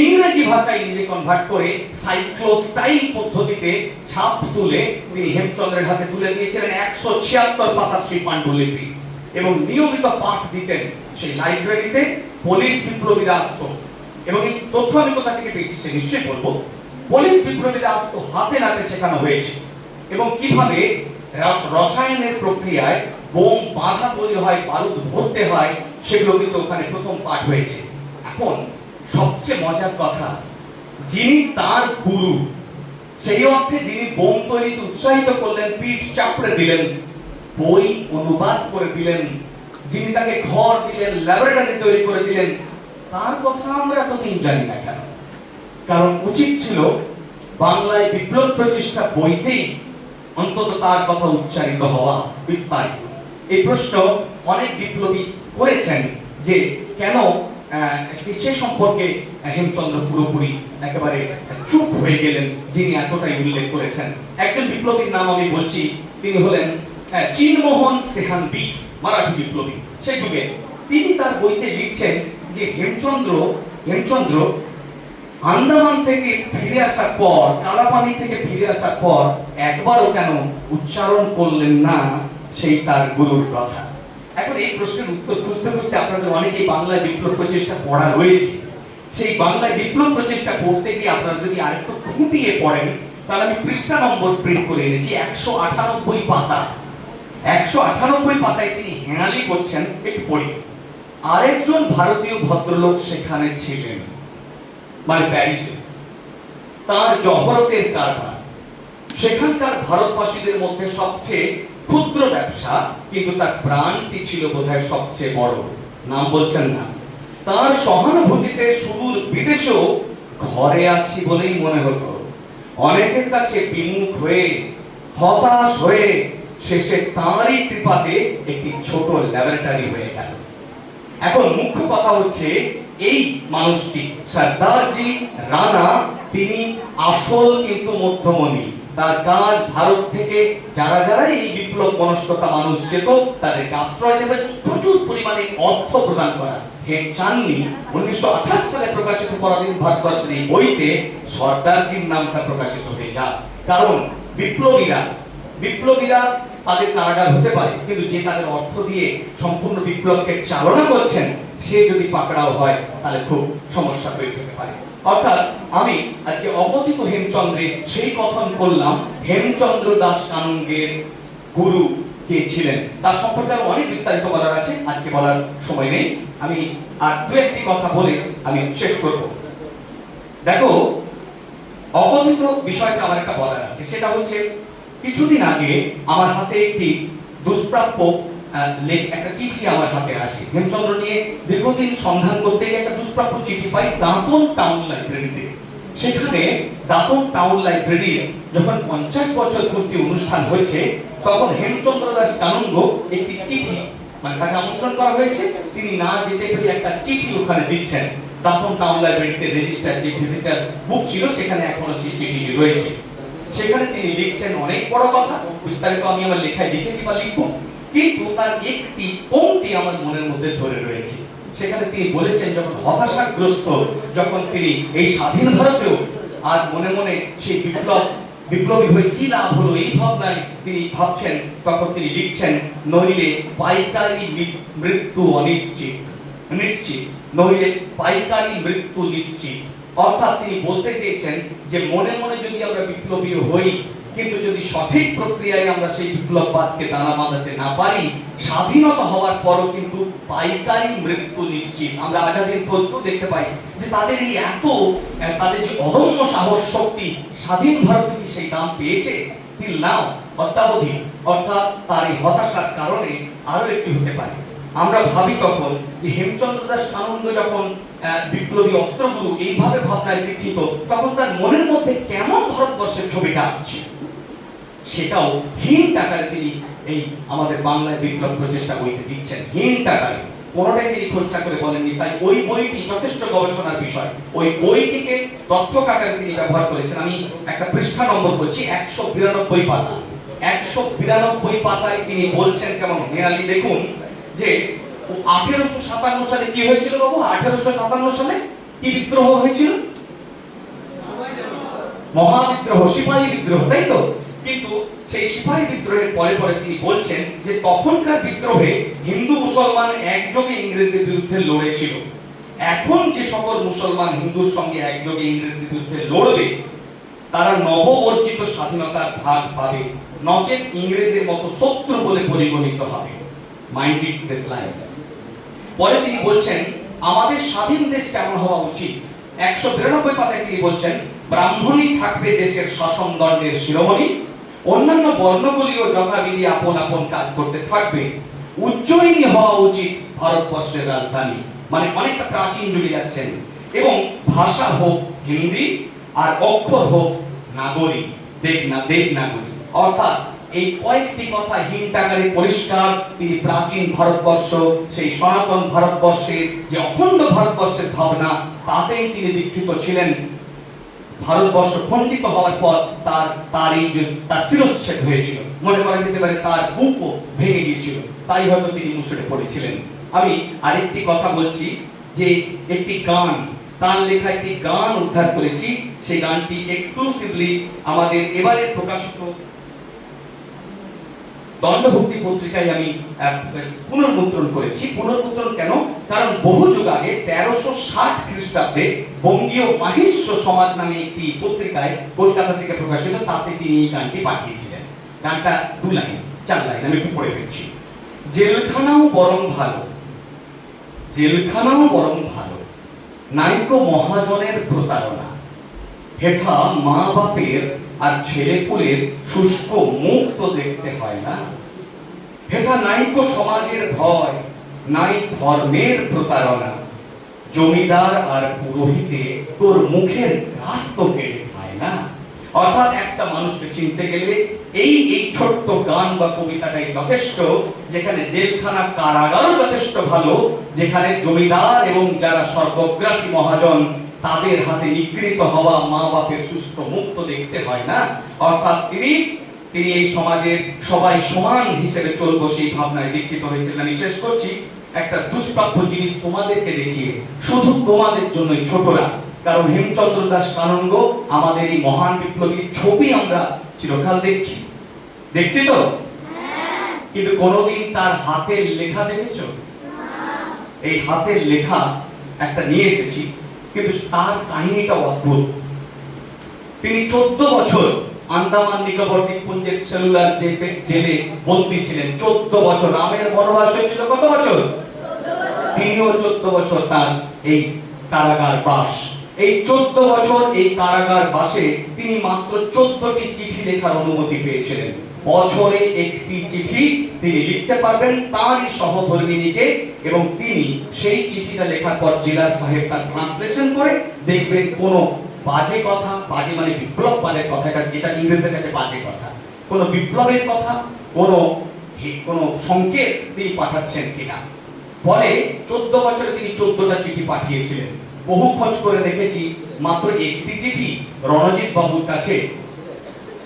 ইংরেজি ভাষায় নিজে কনভার্ট করে সাইক্লোস্টাইল পদ্ধতিতে ছাপ তুলে তিনি হেমচন্দ্রের হাতে তুলে দিয়েছিলেন। 176 পাতার সেই পাণ্ডুলিপি, এবং নিয়মিত পাঠ দিতেন সেই লাইব্রেরিতে। পুলিশ বিপ্লবীরা আসতো, এবং এই তথ্য আমি কোথা থেকে পেয়েছি সে নিশ্চয়ই বলবো। পুলিশ বিপ্লবীরা আসতো, হাতে নাতে শেখানো হয়েছে, এবং কিভাবে রসায়নের প্রক্রিয়ায় বোম বাঁধা তৈরি হয়, বারুদ ভরতে হয়, সেগুলো কিন্তু ওখানে প্রথম পাঠ হয়েছে। এখন সবচেয়ে মজার কথা, যিনি তার গুরু, সেই অর্থে যিনি বোম তৈরিতে উৎসাহিত করলেন, পিঠ চাপড়ে দিলেন, বই অনুবাদ করে দিলেন, যিনি তাকে ঘর দিলেন, ল্যাবরেটরি তৈরি করে দিলেন, তার কথা আমরা এতদিন জানি না কেন? কারণ উচিত ছিল বাংলায় বিপ্লব প্রচেষ্টা বইতেই অন্তত তার কথা উচ্চারিত হওয়া, বিস্তারিত। এই প্রশ্ন অনেক বিপ্লবী করেছেন যে কেন সে সম্পর্কে হেমচন্দ্র পুরোপুরি একেবারে চুপ হয়ে গেলেন, যিনি এতটাই উল্লেখ করেছেন। একজন বিপ্লবীর নাম আমি বলছি, তিনি হলেন চিনমোহন সেহান বিস, মারাঠি বিপ্লবী সেই যুগে। তিনি তার বইতে লিখছেন যে হেমচন্দ্র আন্দামান থেকে ফিরে আসার পর, কালাপানি থেকে ফিরে আসার পর একবারও কেন উচ্চারণ করলেন না সেই তার গুরুর কথা। এখন এই প্রশ্নের উত্তর খুঁজতে খুঁজতে আপনাদের অনেকেই বাংলায় বিপ্লব প্রচেষ্টা পড়া রয়েছে। সেই বাংলায় বিপ্লব প্রচেষ্টা পড়তে গিয়ে আপনারা যদি আরেকটু খুঁটিয়ে পড়েন, তাহলে আমি পৃষ্ঠা নম্বর প্রিন্ট করে এনেছি 198 পাতা। 198 পাতায় তিনি হেঁয়ালি করছেন, একটু পড়ি। আরেকজন ভারতীয় ভদ্রলোক সেখানে ছিলেন, মানে প্যারিসে। তার জহরতের কারবার, সেখানকার ভারতবাসীদের মধ্যে সবচেয়ে ক্ষুদ্র ব্যবসা, কিন্তু তার প্রাণটি ছিল বোধহয় সবচেয়ে বড়। নাম বলছেন না। তার সহানুভূতিতে সুদূর বিদেশেও ঘরে আছি বলেই মনে হতো। অনেকের কাছে বিমুখ হয়ে, হতাশ হয়ে, শেষে তাঁরই কৃপাতে একটি ছোট ল্যাবরেটরি হয়ে গেল। এখন মুখ্য কথা হচ্ছে, এই মানুষটি সর্দারজি রানা, তিনি আসল কিন্তু মধ্যমণি। তার কাজ ভারত থেকে যারা যারা এই বিপ্লব মনস্কতা মানুষ যেত, তাদেরকে আশ্রয় দেবে, প্রচুর পরিমাণে অর্থ প্রদান করা। হেম চাননি 1928 সালে প্রকাশিত পরাধীন ভারতবর্ষের এই বইতে সর্দারজির নামটা প্রকাশিত হয়ে যায়। কারণ বিপ্লবীরা তাদের কারাগার হতে পারে, কিন্তু যে তাদের অর্থ দিয়ে সম্পূর্ণ বিপ্লবকে চালনা করছেন, সে যদি পাকড়াও হয় তাহলে খুব সমস্যা তৈরি হতে পারে। অর্থাৎ আমি আজকে অকথিত হেমচন্দ্রের সেই কথন করলাম, হেমচন্দ্র দাস কানুঙ্গের গুরু কে ছিলেন, তার সম্পর্কে আরো অনেক বিস্তারিত বলার আছে, আজকে বলার সময় নেই। আমি আর দু একটি কথা বলে আমি শেষ করব। দেখো, অকথিত বিষয়টা আমার একটা বলার আছে, সেটা হচ্ছে কিছুদিন আগে আমার হাতে একটি দুষ্প্রাপ্য একটা চিঠি আমার হাতে আসে। হেমচন্দ্র নিয়ে দীর্ঘদিন সন্ধান করতে গিয়ে একটা দুষ্প্রাপ্য চিঠি পাই দাঁতন টাউন লাইব্রেরিতে। সেখানে দাঁতন টাউন লাইব্রেরির যখন 50 বছর পূর্তি অনুষ্ঠান হয়েছে, তখন হেমচন্দ্র দাস কানুঙ্গ একটি চিঠি, মানে তাকে আমন্ত্রণ করা হয়েছে, তিনি না যেতে পেরে একটা চিঠি ওখানে দিচ্ছেন। দাঁতন টাউন লাইব্রেরিতে রেজিস্টার যে ভিজিটার বুক ছিল, সেখানে এখনো সেই চিঠিটি রয়েছে। সেখানে তিনি লিখছেন অনেক বড় কথা, বিস্তারিত আমি আমার লেখায় লিখেছি বা লিখবো, কিন্তু তার একটি পংক্তি আমার মনের মধ্যে ধরে রয়েছে। সেখানে তিনি বলেছেন, যখন হতাশাগ্রস্ত, যখন তিনি এই স্বাধীন ভারতেও আর মনে মনে সেই বিপ্লবী হয়ে কি লাভ হলো এই ভাবনায় তিনি ভাবছেন, তখন তিনি লিখছেন, নইলে পাইকারি মৃত্যু নিশ্চিত, নইলে পাইকারি মৃত্যু নিশ্চিত। অর্থাৎ তিনি বলতে চেয়েছেন যে মনে মনে যদি আমরা বিপ্লবী হই, কিন্তু যদি সঠিক প্রক্রিয়ায় আমরা সেই বিপ্লববাদকে দানা বাঁধাতে না পারি, স্বাধীনতা হওয়ার পরও কিন্তু পাইকারি মৃত্যু নিশ্চিত। আমরা আজাদের ফলকেও দেখতে পাই যে তাদের এই তাদের যে অদম্য সাহস শক্তি, স্বাধীন ভারত কি সেই দাম পেয়েছে? তিল নাও অদ্যাবধি। অর্থাৎ তার এই হতাশার কারণে আরো একটি হতে পারে। আমরা ভাবি তখন যে হেমচন্দ্র দাস কানুঙ্গ যখন বিপ্লবী অস্ত্রগুরু এইভাবে ভাবনায় দীক্ষিত, তখন তার মনের মধ্যে কেমন ভারতবর্ষের ছবিটা আসছে, সেটাও হিন্ট আকারে তিনি এই আমাদের বাংলায় বিপ্লব প্রচেষ্টা বইতে দিচ্ছেন, হিন্ট আকারে। কোনোটাই তিনি খোলসা করে বলেননি। তাই ওই বইটি যথেষ্ট গবেষণার বিষয়। ওই বইটিকে তথ্য আকারে তিনি ব্যবহার করেছেন। আমি একটা পৃষ্ঠা নম্বর বলছি, 192 পাতা। 192 পাতায় তিনি বলছেন কেমন হেঁয়ালি, দেখুন যে 1857 সালে কি হয়েছিল বাবু? 1857 সালে কি বিদ্রোহ হয়েছিল? মহাবিদ্রোহ, সিপাহী বিদ্রোহ, তাই তো? কিন্তু সেই সিপাহী বিদ্রোহের পরে পরে তিনি বলছেন যে তখনকার বিদ্রোহে হিন্দু মুসলমান একযোগে ইংরেজদের বিরুদ্ধে লড়েছিল। এখন যে সকল মুসলমান হিন্দুর সঙ্গে একযোগে ইংরেজদের বিরুদ্ধে লড়বে, তারা নব অর্জিত স্বাধীনতার ভাগ পাবে, নচেত ইংরেজের মতো শত্রু বলে পরিগণিত হবে। Minded this line. পরে তিনি বলছেন আমাদের স্বাধীন দেশ কেমন হওয়া উচিত। 192 পাতায় তিনি বলছেন ব্রাহ্মণই থাকবে দেশের শাসন দণ্ডের শিরোমণি, অন্যান্য বর্ণগুলিও যথাবিধি আপন আপন কাজ করতে থাকবে, উজ্জয়িনী হওয়া উচিত ভারতবর্ষের রাজধানী। মানে অনেকটা প্রাচীন যুগে যাচ্ছেন, এবং ভাষা হোক হিন্দি আর অক্ষর হোক নাগরী, দেবনাগরী। অর্থাৎ এই কয়েকটি কথা হিন্দাকারে পরিষ্কার তিনি প্রাচীন ভারতবর্ষ, সেই সনাতন ভারতবর্ষের যে অখণ্ড ভারতবর্ষের ভাবনা, তাতেই তিনি দীক্ষিত ছিলেন। ভারতবর্ষ খণ্ডিত হওয়ার পর তার শিরচ্ছেদ হয়েছিল, মনে করা যেতে পারে তার বুকও ভেঙে গিয়েছিল, তাই হয়তো তিনি মুষড়ে পড়েছিলেন। আমি আরেকটি কথা বলছি যে একটি গান, তার লেখা একটি গান উদ্ধার করেছি, সেই গানটি এক্সক্লুসিভলি আমাদের এবারে প্রকাশিত দণ্ডভক্তি পত্রিকায় আমি পুনর্মুদ্রণ করেছি। পুনর্মুদ্রণ কেন? কারণ বহু যুগ আগে 1360 খ্রিস্টাব্দে বঙ্গীয় মাহিষ্য সমাজ নামে একটি পত্রিকায় কলকাতা থেকে প্রকাশিত, তাতে তিনি এই গানটি পাঠিয়েছিলেন। গানটা 2 লাইন 4 লাইন আমি একটু পড়ে ফেলছি। জেলখানাও বরং ভালো, জেলখানাও বরং ভালো, নাইকো মহাজনের প্রতারণা, হেথা মা বাপের আর ছেলেপুলের শুষ্ক মুখ তো দেখতে হয় না, হেথা নাইকো সমাজের ভয়, নাই ধর্মের প্রতারণা, জমিদার আর পুরোহিতে তোর মুখের গ্রাস তো কেড়ে খায় না। অর্থাৎ একটা মানুষকে চিনতে গেলে এই ছোট্ট গান বা কবিতাটাই যথেষ্ট, যেখানে জেলখানা কারাগারও যথেষ্ট ভালো, যেখানে জমিদার এবং যারা সর্বগ্রাসী মহাজন তাদের হাতে নিগৃহীত হওয়া মা বাপের সুস্থ মুক্ত দেখতে হয় না। অর্থাৎ তিনি এই সমাজের সবাই সমান হিসেবে চলবো সেই ভাবনায় দীক্ষিত হয়েছিলেন। আমি শেষ করছি একটা দুষ্প্রাপ্য জিনিস তোমাদেরকে দেখিয়ে, শুধু তোমাদের জন্যই ছোটরা, কারণ হেমচন্দ্র দাস কানন্দ আমাদের এই মহান বিপ্লবীর ছবি আমরা চিরকাল দেখছি তো, কিন্তু কোনোদিন তার হাতের লেখা দেখেছো? এই হাতের লেখা একটা নিয়ে এসেছি, কিন্তু তার কাহিনীটা অদ্ভুত। তিনি 14 বছর আন্দামান নিকোবর দ্বীপপুঞ্জের সেলুলার জেলে বন্দী ছিলেন। 14 বছর। রামের বনবাস হয়েছিল কত বছর? 14 বছর। তিনিও 14 বছর তার এই কারাগার বাস। এই 14 বছর এই কারাগার বাসে তিনি মাত্র 14টি চিঠি লেখার অনুমতি পেয়েছিলেন। বছরে একটি চিঠি তিনি লিখতে পারবেন তারই সহধর্মিণীকে, এবং তিনি সেই চিঠিটা লেখার পর জেলার সাহেব তার ট্রান্সলেশন করে দেখবেন কোন বাজে কথা, বাজে মানে বিপ্লববাদের কথা, এটা ইংরেজদের কাছে বাজে কথা, কোন বিপ্লবের কথা, কোন সংকেত তিনি পাঠাচ্ছেন কিনা। ফলে 14 বছরে তিনি 14টা চিঠি পাঠিয়েছিলেন। বহু খোঁজ করে দেখেছি মাত্র একটি চিঠি রণজিৎ বাবুর কাছে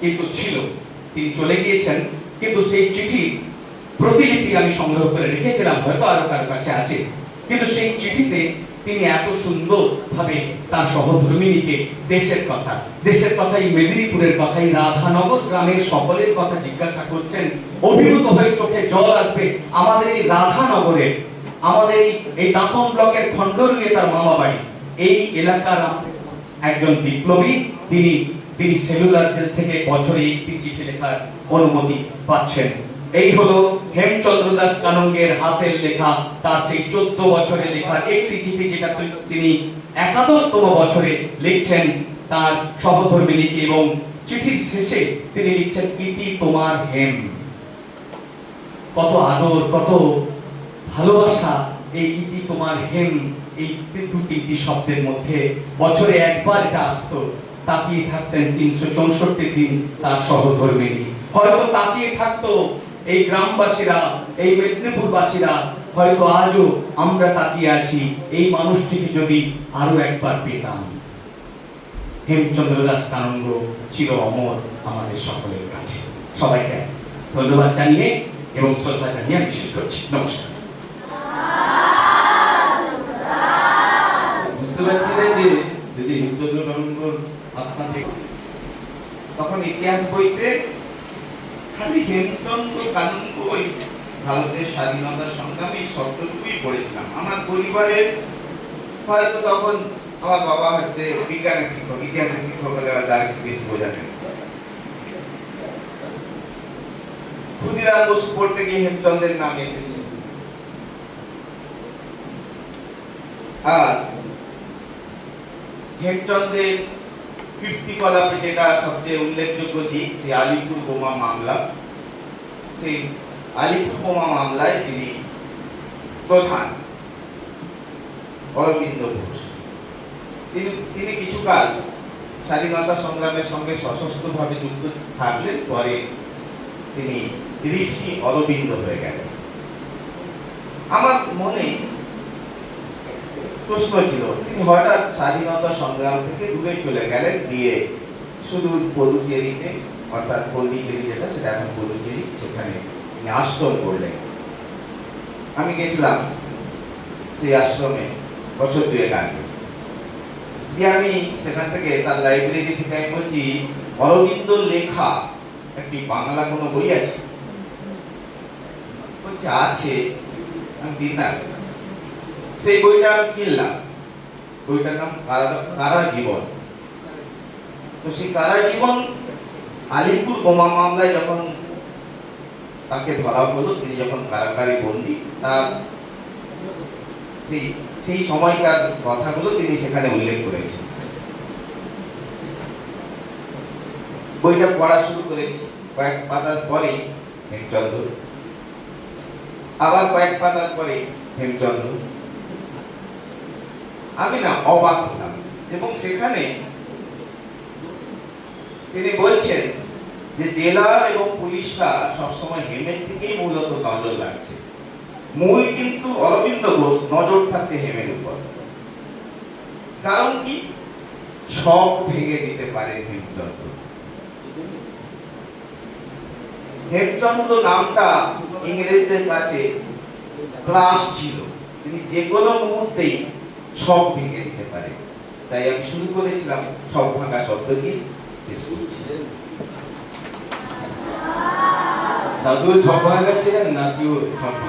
কিন্তু ছিল, তিনি চলে গিয়েছেন, কিন্তু সেই চিঠির প্রতিলিপি আমি সংগ্রহ করে রেখেছিলাম, হয়তো আরো কারো কাছে আছে। কিন্তু সেই চিঠিতে তিনি এত সুন্দর ভাবে তার সহধর্মিণীকে দেশের কথা এই মেদিনীপুরের কথা, এই রাধানগর গ্রামের সকলের কথা জিজ্ঞাসা করছেন। অভিভূত হয়ে চোখে জল আসবে। আমাদের এই রাধানগরের, আমাদের এই দাঁতন ব্লকের খণ্ডরুয়ে তার মামা বাড়ি, এই এলাকার একজন বিপ্লবী, তিনি সেলুলার জেল থেকে বছরে একটি চিঠি লেখার অনুমতি পাচ্ছেন। এই হলো হেমচন্দ্র দাস কানঙ্গের হাতের লেখা, তার সেই 14 বছরে লেখা একটি চিঠি, যেটা তিনি 81তম বছরে লিখছেন তার সহধর্মিণীকে, এবং চিঠির শেষে তিনি লিখছেন ইতি তোমার হেম। কত আদর, কত ভালোবাসা এই ইতি তোমার হেম, এই 2-3টি শব্দের মধ্যে। বছরে একবার এটা আসতো, তাকিয়ে থাকতেন 364 দিন তার সহধর্মিণী। হয়তো তাকিয়ে থাকতো এই গ্রামবাসীরা, এই মেদিনীপুরবাসীরা, হয়তো আজও আমরা তাকিয়ে আছি এই মানুষটিকে যদি আরো একবার পেতাম। হেমচন্দ্র দাস কানন্দ চির অমর আমাদের সকলের কাছে। সবাইকে ধন্যবাদ জানিয়ে এবং শ্রদ্ধা জানিয়ে আমি শেষ করছি। নমস্কার। বুঝতে পারছি না যে যদি হেমচন্দ্র কানন্দ আপনার তখন ইতিহাস বইতে খালি হেমচন্দ্র কানন্দ ওই ভারতের স্বাধীনতা সংগ্রামী শব্দটুকুই পড়েছিলাম। আমার পরিবারের হয়তো তখন আমার বাবা হচ্ছে বিজ্ঞানের শিক্ষক, ইতিহাসের শিক্ষক হলে তার বেশি বোঝাতেন। ক্ষুদিরাম বসু পড়তে গিয়ে হেমচন্দ্রের নাম এসেছে, হেমচন্দ্রের কীর্তিকলাপে যেটা সবচেয়ে উল্লেখযোগ্য দিক, সেই আলিপুর বোমা মামলা। সেই আলিপুর বোমা মামলায় তিনি প্রধান অরবিন্দ ঘোষ। তিনি কিছুকাল স্বাধীনতা সংগ্রামের সঙ্গে সশস্ত্রভাবে যুক্ত থাকলেন, পরে তিনি ঋষি অরবিন্দ হয়ে গেলেন। আমার মনে প্রশ্ন ছিল, তিনি হঠাৎ স্বাধীনতা সংগ্রাম থেকে দূরে চলে গেলেন, গিয়ে শুধু পদুচেরিতে, অর্থাৎ পল্লীচেরি যেটা, সেটা এখন পদুচেরি, সেখানে তিনি আশ্রম করলেন। আমি গেছিলাম সেই আশ্রমে বছর 2 আগে। আমি সেখান থেকে তার লাইব্রেরি থেকে আমি বলছি, অরবিন্দর লেখা একটি বাংলা কোনো বই আছে? বলছে আছে। আমি দিন না, সেই বইটা আমি কিনলাম। বইটার নাম কারা জীবন। তো সেই কারা জীবন আলিপুর বোমা মামলায় যখন তাকে ধরা হলো, তিনি যখন কারাগারে বন্দী, তার সেই সময়কার কথাগুলো তিনি সেখানে উল্লেখ করেছেন। বইটা পড়া শুরু করেছি, কয়েক পাতার পরে হেমচন্দ্র, আবার কয়েক পাতার পরে হেমচন্দ্র। আমি না অবাক হলাম। এবং সেখানে তিনি বলছেন যে জেলা এবং পুলিশরা সবসময় হেমের দিকেই মূলত নজর রাখছে, মূল কিন্তু অরবিন্দ ঘোষ নজর থাকতে হেমের উপর। কারণ কি? সব ভেঙে দিতে পারেন হেমচন্দ্র। হেমচন্দ্র নামটা ইংরেজদের কাছে ক্লাস ছিল, তিনি যে কোনো মুহূর্তেই সব ভেঙে দিতে পারে। তাই আমি শুরু করেছিলাম সব ভাঙা শব্দ দিয়ে, শেষ করছি। দাদু ঝগড়া ছিলেন না কেউ